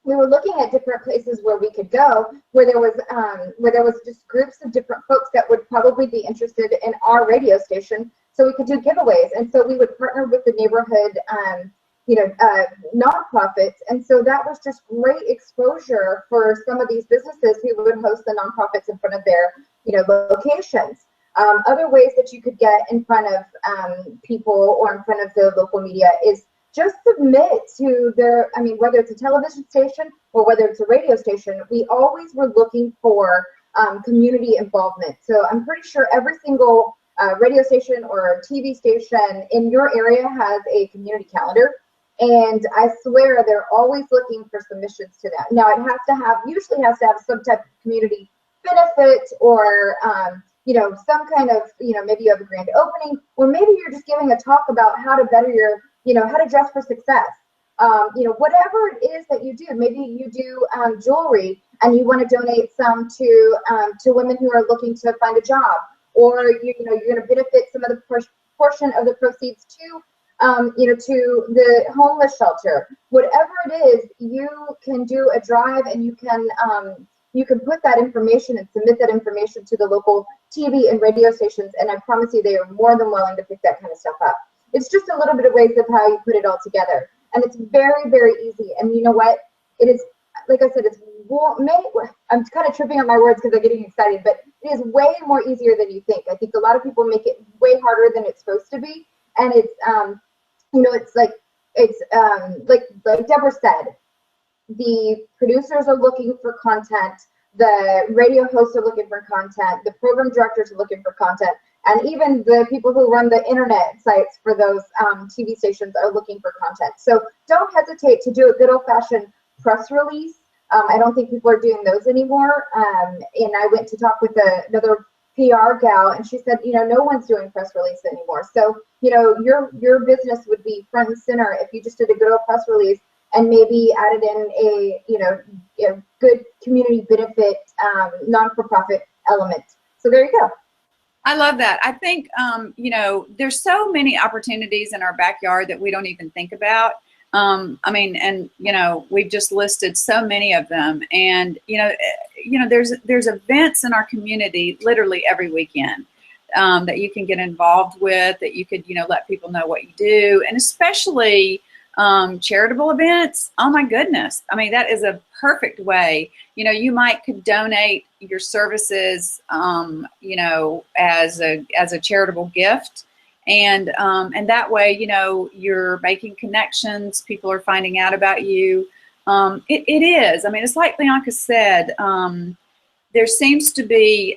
we were looking at different places where we could go, where there was just groups of different folks that would probably be interested in our radio station, so we could do giveaways. And so we would partner with the neighborhood nonprofits, and so that was just great exposure for some of these businesses who would host the nonprofits in front of their locations. Other ways that you could get in front of people or in front of the local media is just submit to whether it's a television station or whether it's a radio station, we always were looking for community involvement. So I'm pretty sure every single radio station or TV station in your area has a community calendar. And I swear they're always looking for submissions to that. Now it usually has to have some type of community benefit or, some kind of, maybe you have a grand opening, or maybe you're just giving a talk about how to better your, how to dress for success. Whatever it is that you do, maybe you do jewelry and you want to donate some to women who are looking to find a job, or you're going to benefit some of the portion of the proceeds to the homeless shelter. Whatever it is, you can do a drive and you can put that information and submit that information to the local TV and radio stations, and I promise you they are more than willing to pick that kind of stuff up. It's just a little bit of ways of how you put it all together. And it's very, very easy. And you know what? It is, like I said, I'm kind of tripping on my words because I'm getting excited, but it is way more easier than you think. I think a lot of people make it way harder than it's supposed to be. And it's, like Deborah said, the producers are looking for content, the radio hosts are looking for content, the program directors are looking for content, and even the people who run the internet sites for those TV stations are looking for content. So don't hesitate to do a good old-fashioned press release. I don't think people are doing those anymore. And I went to talk with another PR gal, and she said, no one's doing press release anymore. So, your business would be front and center if you just did a good old press release and maybe added in a good community benefit non-for-profit element. So there you go. I love that. I think, there's so many opportunities in our backyard that we don't even think about. We've just listed so many of them. And, there's events in our community literally every weekend that you can get involved with, that you could, let people know what you do. And especially charitable events. Oh my goodness. I mean, that is a perfect way. You could donate your services, as a charitable gift. And that way, you're making connections. People are finding out about you. It is. I mean, it's like Leonka said, there seems to be,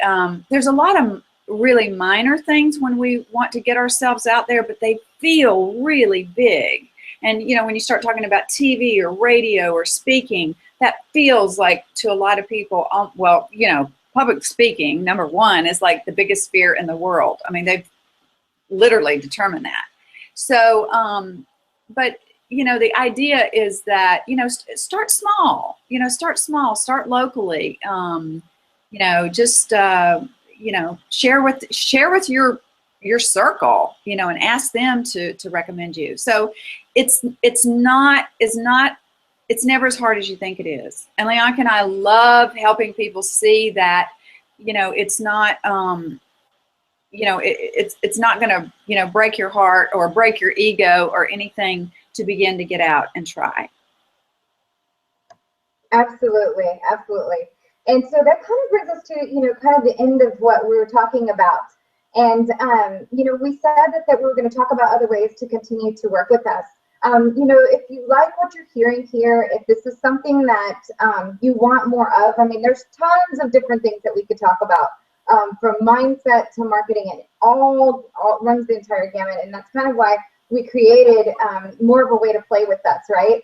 there's a lot of really minor things when we want to get ourselves out there, but they feel really big. And, when you start talking about TV or radio or speaking, that feels like to a lot of people, public speaking, number one, is like the biggest fear in the world. I mean, they've literally determined that. So, but, the idea is that, start small, start locally, just, share with your circle, and ask them to recommend you. So it's never as hard as you think it is. And Leonka and I love helping people see that, it's not, it's not going to, break your heart or break your ego or anything to begin to get out and try. Absolutely, absolutely. And so that kind of brings us to, kind of the end of what we were talking about. And, we said that we were going to talk about other ways to continue to work with us. If you like what you're hearing here, if this is something that you want more of, there's tons of different things that we could talk about, from mindset to marketing, and all runs the entire gamut. And that's kind of why we created more of a way to play with us, right?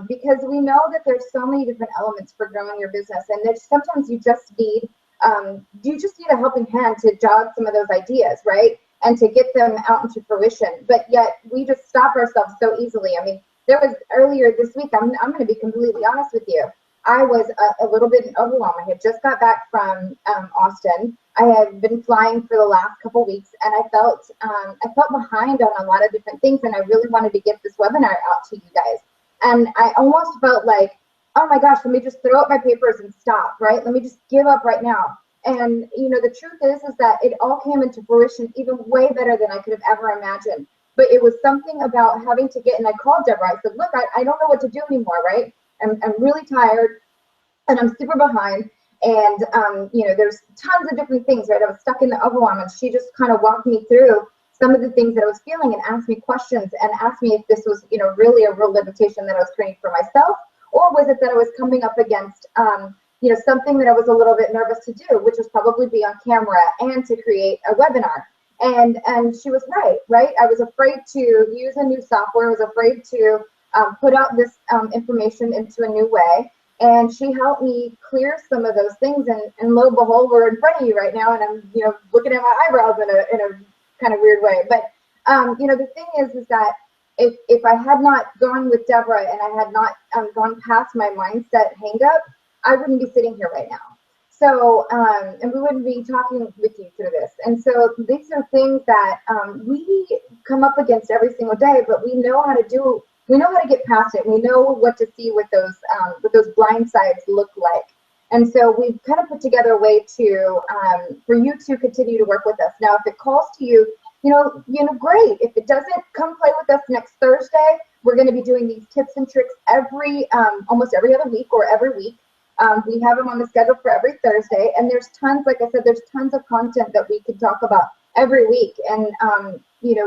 Because we know that there's so many different elements for growing your business, and there's sometimes you just need a helping hand to jog some of those ideas, right? And to get them out into fruition. But yet we just stop ourselves so easily. There was earlier this week, I'm going to be completely honest with you, I was a little bit overwhelmed. I had just got back from Austin. I had been flying for the last couple weeks, and I felt behind on a lot of different things, and I really wanted to get this webinar out to you guys. And I almost felt like, oh my gosh, let me just throw up my papers and stop, right? Let me just give up right now. And, the truth is that it all came into fruition even way better than I could have ever imagined. But it was something about having to and I called Deborah. I said, look, I don't know what to do anymore, right? I'm really tired, and I'm super behind. And, there's tons of different things, right? I was stuck in the overwhelm, and she just kind of walked me through some of the things that I was feeling and asked me questions and asked me if this was, really a real limitation that I was creating for myself, or was it that I was coming up against, something that I was a little bit nervous to do, which was probably be on camera and to create a webinar. And she was right? I was afraid to use a new software. I was afraid to put out this information into a new way. And she helped me clear some of those things. And lo and behold, we're in front of you right now. And I'm, looking at my eyebrows in a kind of weird way. But, the thing is that if I had not gone with Deborah and I had not gone past my mindset hang up, I wouldn't be sitting here right now. So, and we wouldn't be talking with you through this. And so these are things that we come up against every single day, but we know how to get past it. We know what to see what those blind sides look like. And so we've kind of put together a way to, for you to continue to work with us. Now, if it calls to you, great. If it doesn't, come play with us next Thursday. We're going to be doing these tips and tricks almost every other week or every week. We have them on the schedule for every Thursday, and there's tons, like I said, there's tons of content that we can talk about every week. And,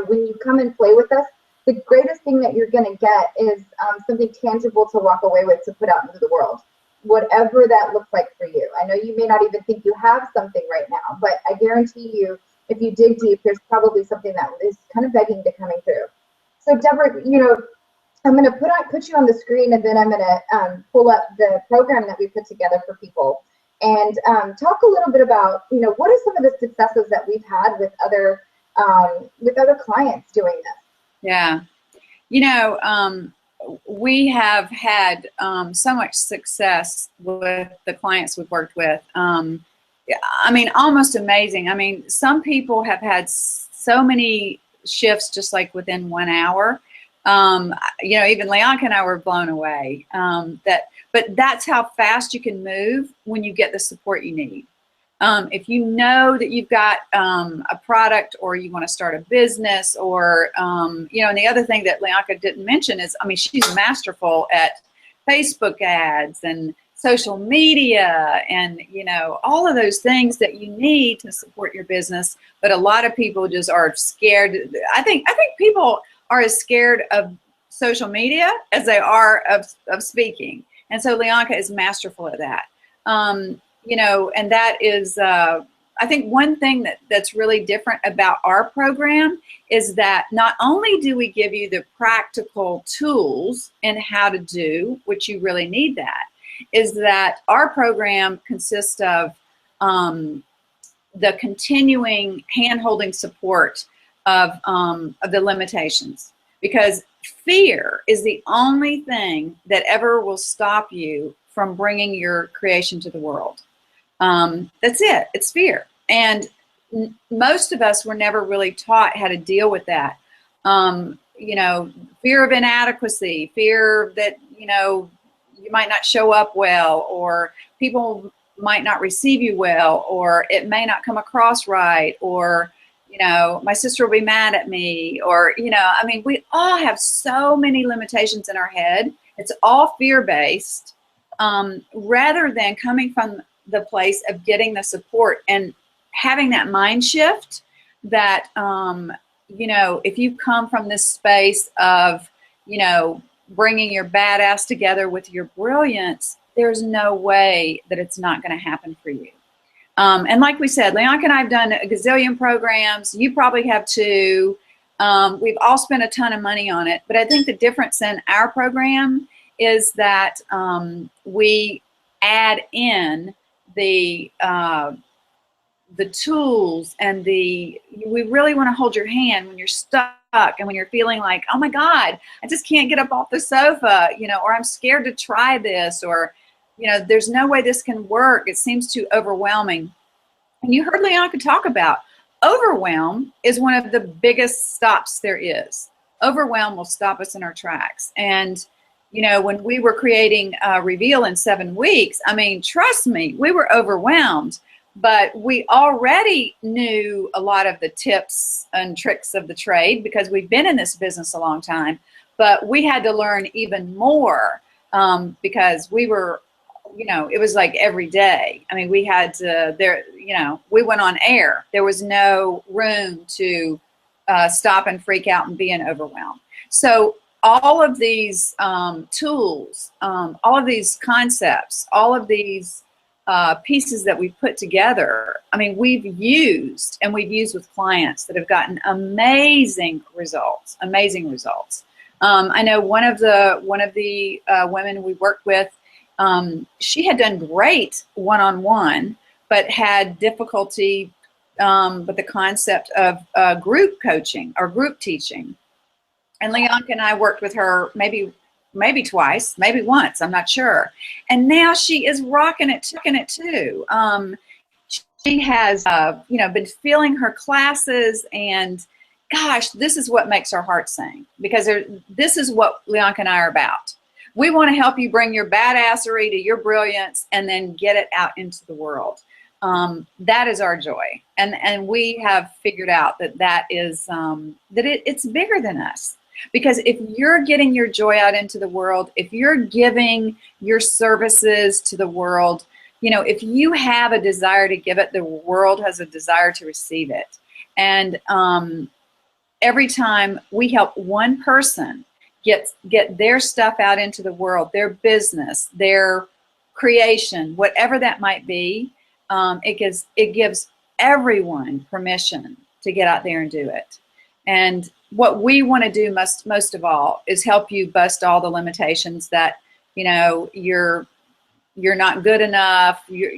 when you come and play with us, the greatest thing that you're going to get is something tangible to walk away with, to put out into the world, whatever that looks like for you. I know you may not even think you have something right now, but I guarantee you, if you dig deep, there's probably something that is kind of begging to coming through. So Deborah, I'm going to put you on the screen, and then I'm going to pull up the program that we put together for people, and talk a little bit about, what are some of the successes that we've had with other clients doing this? Yeah, we have had so much success with the clients we've worked with. Almost amazing. Some people have had so many shifts just like within 1 hour. Even Leonka and I were blown away. But that's how fast you can move when you get the support you need. If you know that you've got a product, or you want to start a business, or and the other thing that Leonka didn't mention is, she's masterful at Facebook ads and social media, and all of those things that you need to support your business. But a lot of people just are scared. I think people are as scared of social media as they are of speaking. And so Leonka is masterful at that. And that is, I think one thing that's really different about our program is that not only do we give you the practical tools in how to do, which you really need that, is that our program consists of the continuing hand-holding support of the limitations. Because fear is the only thing that ever will stop you from bringing your creation to the world. That's it. It's fear. And most of us were never really taught how to deal with that. You know, fear of inadequacy, fear that, you know, you might not show up well, or people might not receive you well, or it may not come across right, or, you know, my sister will be mad at me, or, you know, I mean, we all have so many limitations in our head. It's all fear-based, rather than coming from the place of getting the support and having that mind shift that, you know, if you come from this space of, you know, bringing your badass together with your brilliance, there's no way that it's not going to happen for you. And like we said, Leonka and I have done a gazillion programs. You probably have too. We've all spent a ton of money on it. But I think the difference in our program is that we add in the tools and we really want to hold your hand when you're stuck and when you're feeling like, oh my God, I just can't get up off the sofa, you know, or I'm scared to try this, or, you know, there's no way this can work. It seems too overwhelming. And you heard Leonka talk about overwhelm is one of the biggest stops there is. Overwhelm will stop us in our tracks. And, you know, when we were creating Reveal in 7 weeks, I mean, trust me, we were overwhelmed. But we already knew a lot of the tips and tricks of the trade because we've been in this business a long time. But we had to learn even more because we were, you know, it was like every day. I mean, we had to, you know, we went on air. There was no room to stop and freak out and be in overwhelm. So all of these tools, all of these concepts, all of these pieces that we've put together, I mean, we've used with clients that have gotten amazing results, I know one of the women we worked with, she had done great one-on-one, but had difficulty with the concept of group coaching or group teaching. And Leonka and I worked with her maybe twice, maybe once, I'm not sure. And now she is rocking it too. She has, you know, been filling her classes, and gosh, this is what makes our heart sing, because this is what Leonka and I are about. We want to help you bring your badassery to your brilliance and then get it out into the world. That is our joy. And we have figured out that is, it's bigger than us. Because if you're getting your joy out into the world, if you're giving your services to the world, you know, if you have a desire to give it, the world has a desire to receive it. And every time we help one person get their stuff out into the world, their business, their creation, whatever that might be, it gives everyone permission to get out there and do it. And what we want to do most of all is help you bust all the limitations that, you know, you're not good enough, you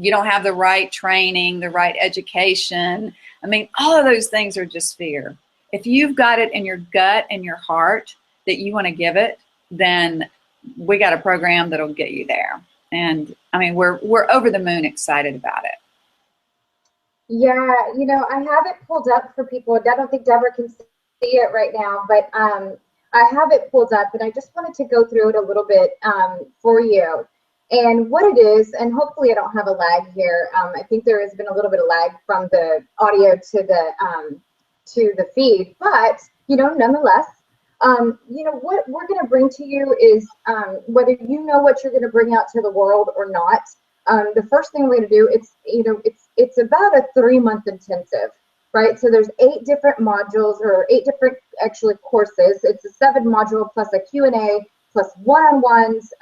don't have the right training, the right education. I mean, all of those things are just fear. If you've got it in your gut and your heart that you want to give it, then we got a program that'll get you there. And I mean, we're over the moon excited about it. Yeah, you know, I have it pulled up for people. I don't think Deborah can see it right now, but I have it pulled up, and I just wanted to go through it a little bit for you. And what it is, and hopefully I don't have a lag here. I think there has been a little bit of lag from the audio to the feed, but, you know, nonetheless, you know, what we're going to bring to you is whether you know what you're going to bring out to the world or not. The first thing we're going to do, it's about a 3-month intensive, right? So there's 8 different modules, or 8 different actually courses. It's a 7-module plus a Q&A plus one-on-ones.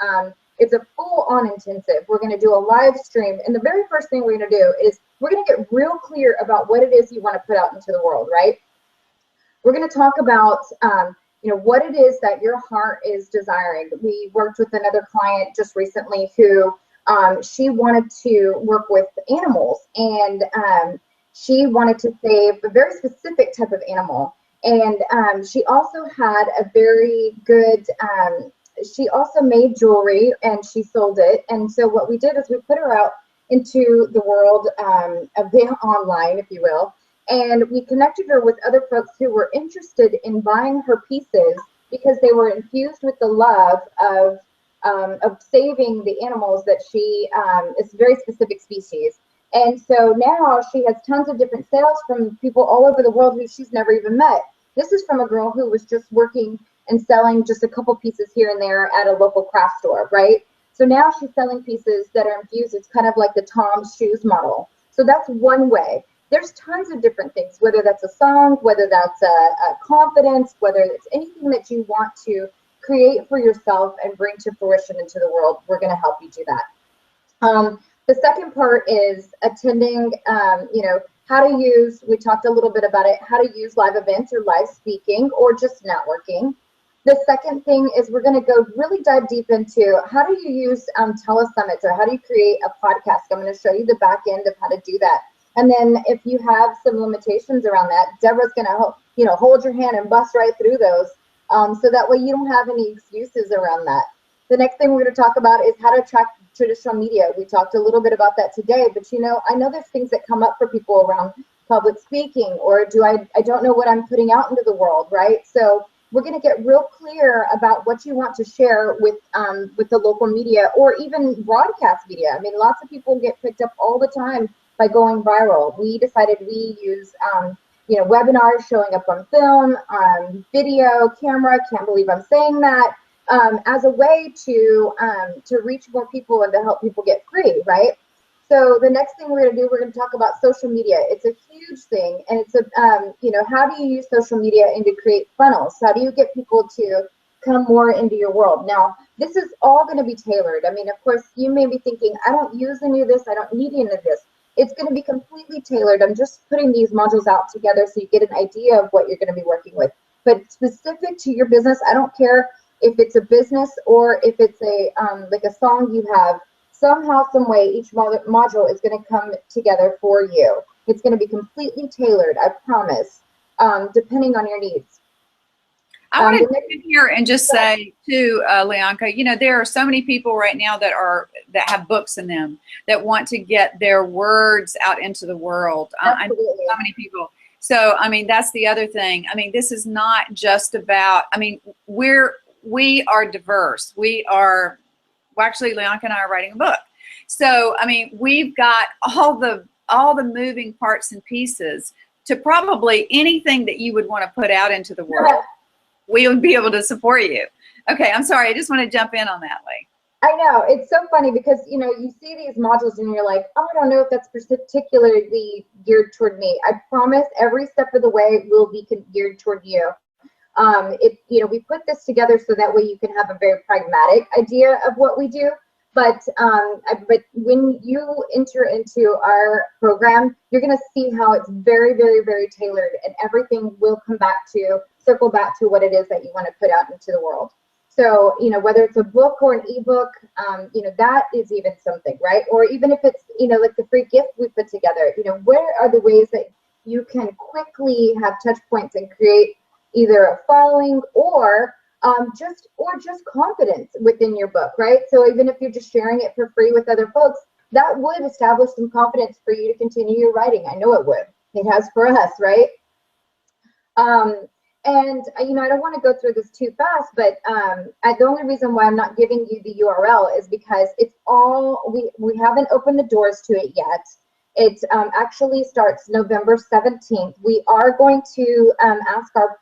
It's a full-on intensive. We're going to do a live stream, and the very first thing we're going to do is we're going to get real clear about what it is you want to put out into the world, right? We're going to talk about you know, what it is that your heart is desiring. We worked with another client just recently who she wanted to work with animals, and she wanted to save a very specific type of animal. And she also had a very good, she also made jewelry and she sold it. And so what we did is we put her out into the world of the online, if you will, and we connected her with other folks who were interested in buying her pieces because they were infused with the love of saving the animals that she is a very specific species. And so now she has tons of different sales from people all over the world who she's never even met. This is from a girl who was just working and selling just a couple pieces here and there at a local craft store, right? So now she's selling pieces that are infused. It's kind of like the Tom's Shoes model. So that's one way. There's tons of different things, whether that's a song, whether that's a confidence, whether it's anything that you want to create for yourself and bring to fruition into the world. We're going to help you do that. The second part is attending, how to use, we talked a little bit about it, how to use live events or live speaking or just networking. The second thing is we're going to go really dive deep into how do you use telesummits or how do you create a podcast. I'm going to show you the back end of how to do that. And then if you have some limitations around that, Deborah's going to hold your hand and bust right through those so that way you don't have any excuses around that. The next thing we're going to talk about is how to attract traditional media. We talked a little bit about that today, but I know there's things that come up for people around public speaking or I don't know what I'm putting out into the world, right? So we're going to get real clear about what you want to share with the local media or even broadcast media. I mean, lots of people get picked up all the time by going viral. We decided we use webinars showing up on film, video, camera, can't believe I'm saying that, as a way to reach more people and to help people get free, right? So the next thing we're going to do, we're going to talk about social media. It's a huge thing, and it's how do you use social media and to create funnels? How do you get people to come more into your world? Now, this is all going to be tailored. I mean, of course, you may be thinking, I don't use any of this, I don't need any of this. It's going to be completely tailored. I'm just putting these modules out together so you get an idea of what you're going to be working with. But specific to your business, I don't care if it's a business or if it's like a song you have. Somehow, some way, each module is going to come together for you. It's going to be completely tailored, I promise, depending on your needs. I want to come in here and just say too, Leonka, there are so many people right now that have books in them that want to get their words out into the world. I know so many people. So, I mean, that's the other thing. I mean, this is not just about, I mean, we are diverse. Actually, Leonka and I are writing a book. So, I mean, we've got all the moving parts and pieces to probably anything that you would want to put out into the world. We would be able to support you. Okay, I'm sorry. I just want to jump in on that, Lee. I know. It's so funny because, you see these modules and you're like, oh, I don't know if that's particularly geared toward me. I promise every step of the way will be geared toward you. We put this together so that way you can have a very pragmatic idea of what we do. But when you enter into our program, you're going to see how it's very, very, very tailored, and everything will circle back to what it is that you want to put out into the world. So, whether it's a book or an ebook, that is even something, right? Or even if it's, like the free gift we put together, where are the ways that you can quickly have touch points and create either a following or just confidence within your book, right? So even if you're just sharing it for free with other folks, that would establish some confidence for you to continue your writing. I know it would. It has for us, right? And I don't want to go through this too fast, but the only reason why I'm not giving you the URL is because it's all, we haven't opened the doors to it yet. It actually starts November 17th. We are going to ask our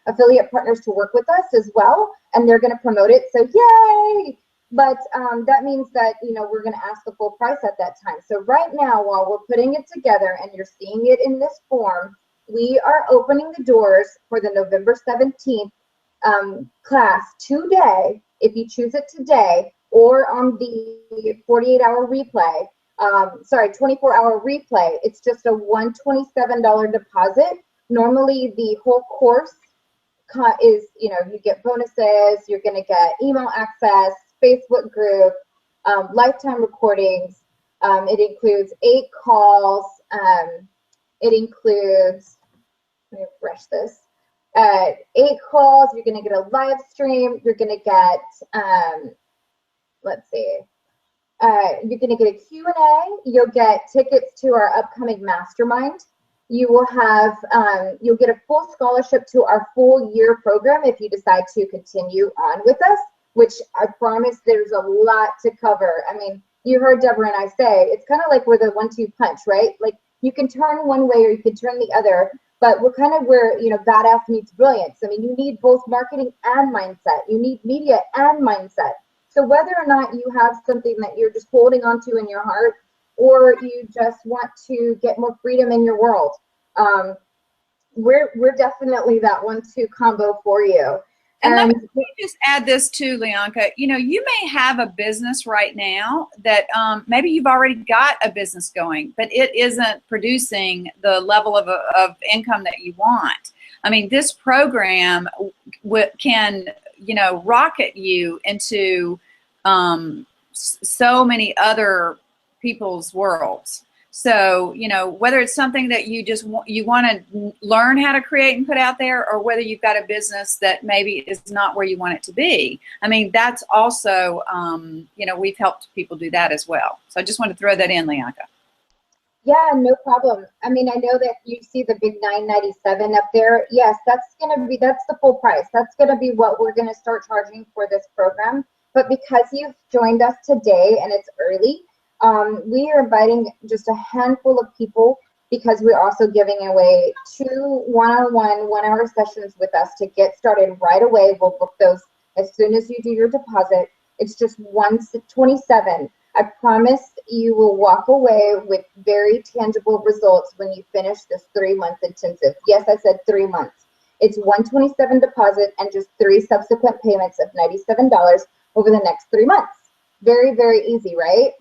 affiliate partners to work with us as well, and they're going to promote it. So yay! But that means that we're going to ask the full price at that time. So right now, while we're putting it together and you're seeing it in this form, we are opening the doors for the November 17th class today. If you choose it today or on the 48-hour replay, 24-hour replay, it's just a $127 deposit. Normally, the whole course is, you get bonuses, you're going to get email access, Facebook group, lifetime recordings. It includes 8 calls. It includes, let me refresh this. 8 calls, you're going to get a live stream, you're going to get, let's see, you're going to get a Q&A, you'll get tickets to our upcoming mastermind. You will have, you'll get a full scholarship to our full year program if you decide to continue on with us, which I promise there's a lot to cover. I mean, you heard Deborah and I say, it's kind of like we're the 1-2 punch, right? Like you can turn one way or you can turn the other, but we're kind of where, you know, badass meets brilliance. I mean, you need both marketing and mindset. You need media and mindset. So whether or not you have something that you're just holding onto in your heart, or you just want to get more freedom in your world, we're definitely that 1-2 combo for you. And let me just add this too, Leonka. You know, you may have a business right now that maybe you've already got a business going, but it isn't producing the level of income that you want. I mean, this program can, you know, rocket you into so many other people's worlds. So, you know, whether it's something that you just want to learn how to create and put out there, or whether you've got a business that maybe is not where you want it to be. I mean, that's also, you know, we've helped people do that as well. So I just want to throw that in, Leonka. Yeah, no problem. I mean, I know that you see the big $9.97 up there. Yes, that's the full price. That's going to be what we're going to start charging for this program. But because you've joined us today and it's early, we are inviting just a handful of people, because we're also giving away 2 one-on-one 1-hour sessions with us to get started right away. We'll book those as soon as you do your deposit. It's just $127. I promise you will walk away with very tangible results when you finish this 3-month intensive. Yes, I said 3 months. It's $127 deposit and just 3 subsequent payments of $97 over the next 3 months. Very, very easy, right?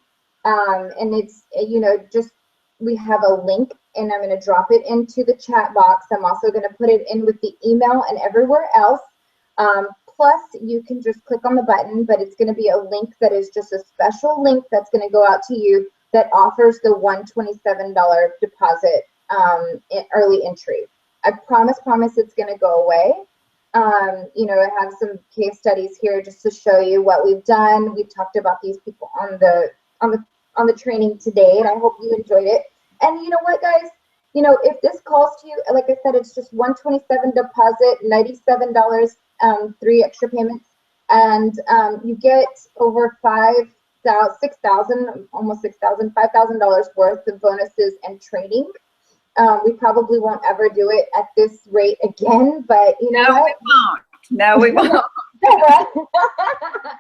And it's, you know, just, we have a link and I'm going to drop it into the chat box. I'm also going to put it in with the email and everywhere else. Plus, you can just click on the button, but it's going to be a link that is just a special link that's going to go out to you that offers the $127 deposit early entry. I promise it's going to go away. You know, I have some case studies here just to show you what we've done. We've talked about these people on the training today, and I hope you enjoyed it. And you know what, guys? You know, if this calls to you, like I said, it's just $127 deposit, $97, 3 extra payments, and you get over $6,000, almost $6,000, $5,000 worth of bonuses and training. We probably won't ever do it at this rate again, but you know what? No, we won't. But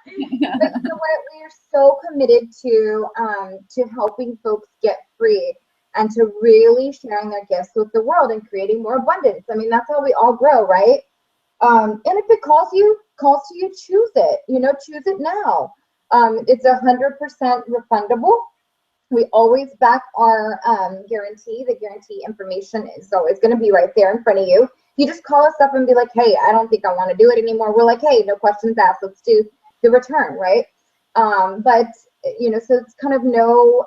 you know what? We are so committed to helping folks get free and to really sharing their gifts with the world and creating more abundance. I mean, that's how we all grow, right? And if it calls to you, choose it. You know, choose it now. It's 100% refundable. We always back our guarantee. The guarantee information is always going to be right there in front of you. You just call us up and be like, hey, I don't think I want to do it anymore. We're like, hey, no questions asked. Let's do the return, right? But, you know, so it's kind of no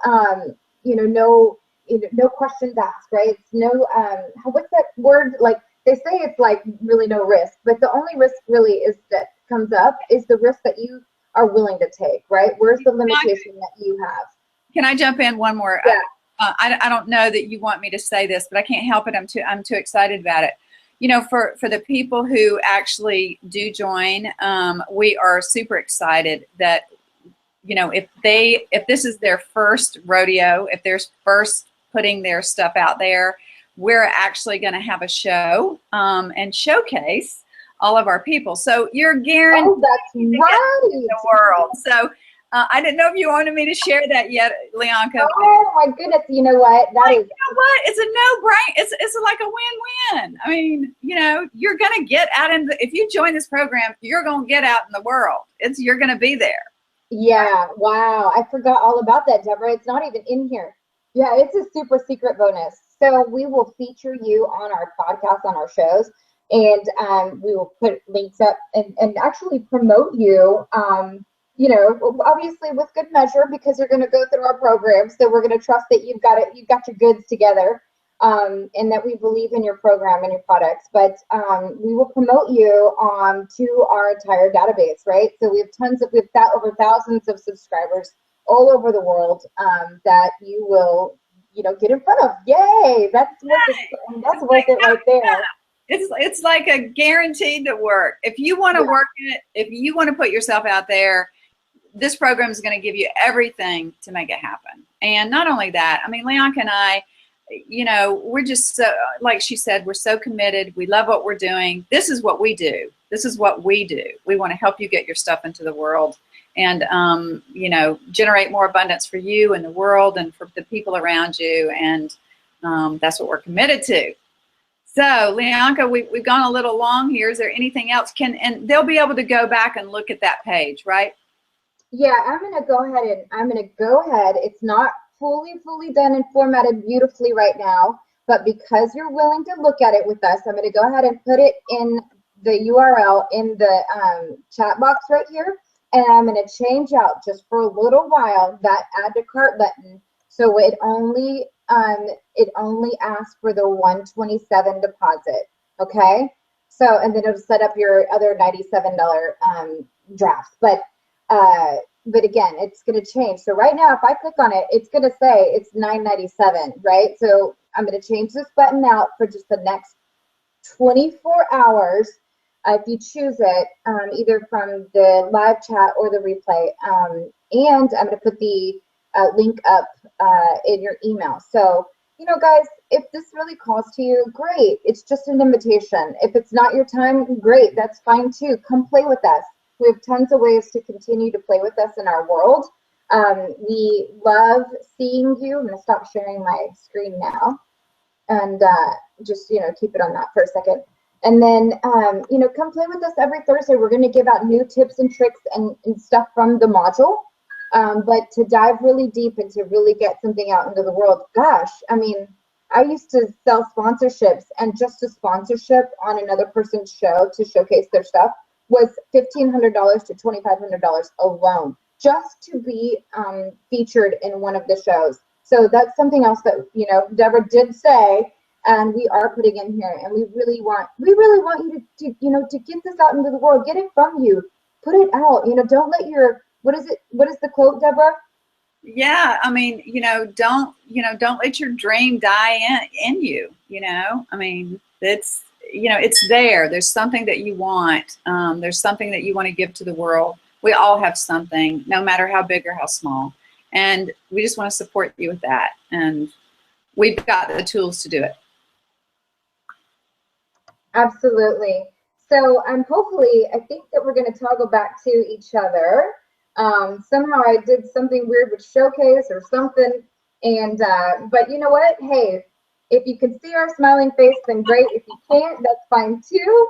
questions asked, right? It's no, what's that word? Like, they say it's like really no risk, but the only risk really is that comes up is the risk that you are willing to take, right? Where's the limitation that you have? Can I jump in one more? Yeah. I don't know that you want me to say this, but I can't help it. I'm too excited about it. You know, for the people who actually do join, we are super excited that, you know, if this is their first rodeo, if they're first putting their stuff out there, we're actually going to have a show and showcase all of our people. So you're guaranteed to get in the world. So I didn't know if you wanted me to share that yet, Leonka. Oh my goodness! You know what? You know what? It's a no-brainer. It's like a win-win. I mean, you know, you're gonna get out in if you join this program, you're gonna get out in the world. You're gonna be there. Yeah. Wow. I forgot all about that, Deborah. It's not even in here. Yeah, it's a super secret bonus. So we will feature you on our podcast, on our shows, and we will put links up and actually promote you. You know, obviously with good measure, because you're going to go through our program. So we're going to trust that you've got your goods together. and that we believe in your program and your products. But we will promote you to our entire database, right? So we have over thousands of subscribers all over the world that you will, get in front of. Yay! That's worth it right there. It's like a guaranteed to work. If you want to work it, if you want to put yourself out there, this program is going to give you everything to make it happen. And not only that, I mean, Leonka and I, we're just so, like she said, we're so committed. We love what we're doing. This is what we do. This is what we do. We want to help you get your stuff into the world and, generate more abundance for you and the world and for the people around you. And that's what we're committed to. So, Leonka, we've gone a little long here. Is there anything else? And they'll be able to go back and look at that page, right? Yeah, I'm going to go ahead. It's not fully done and formatted beautifully right now, but because you're willing to look at it with us, I'm going to go ahead and put it in the URL in the chat box right here. And I'm going to change out just for a little while that add to cart button. So it only asks for the $127 deposit. Okay. So, and then it'll set up your other $97 drafts. But again, it's going to change. So right now, if I click on it, it's going to say it's $9.97, right? So I'm going to change this button out for just the next 24 hours. If you choose it, either from the live chat or the replay. And I'm going to put the link up in your email. So, guys, if this really calls to you, great. It's just an invitation. If it's not your time, great. That's fine too. Come play with us. We have tons of ways to continue to play with us in our world. We love seeing you. I'm going to stop sharing my screen now and just, keep it on that for a second. And then, come play with us every Thursday. We're going to give out new tips and tricks and stuff from the module. But to dive really deep and to really get something out into the world, gosh, I mean, I used to sell sponsorships, and just a sponsorship on another person's show to showcase their stuff was $1,500 to $2,500 alone, just to be featured in one of the shows. So that's something else that, Deborah did say, and we are putting in here, and we really want you to get this out into the world. Get it from you, put it out. Don't let your what is the quote, Deborah? Yeah, I mean, don't let your dream die in you. I mean, it's there. There's something that you want. There's something that you want to give to the world. We all have something, no matter how big or how small, and we just want to support you with that. And we've got the tools to do it. Absolutely. So hopefully, I think that we're going to toggle back to each other. Somehow I did something weird with Showcase or something. And, but you know what? Hey, if you can see our smiling face, then great. If you can't, that's fine too.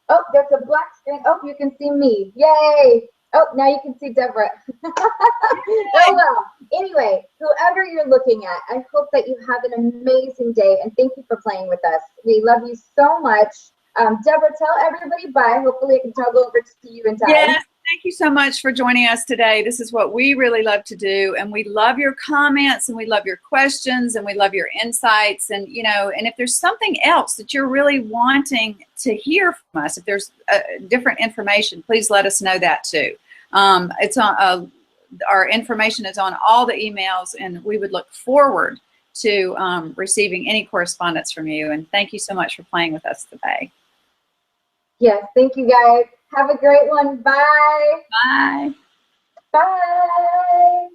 Oh, that's a black screen. Oh, you can see me. Yay. Oh, now you can see Deborah. Oh, well. Anyway, whoever you're looking at, I hope that you have an amazing day, and thank you for playing with us. We love you so much. Deborah, tell everybody bye. Hopefully I can toggle over to you in time. Yes, thank you so much for joining us today. This is what we really love to do, and we love your comments, and we love your questions, and we love your insights, and and if there's something else that you're really wanting to hear from us, if there's different information, please let us know that too. It's on our information is on all the emails, and we would look forward to receiving any correspondence from you. And thank you so much for playing with us today. Yes, thank you guys. Have a great one. Bye. Bye. Bye.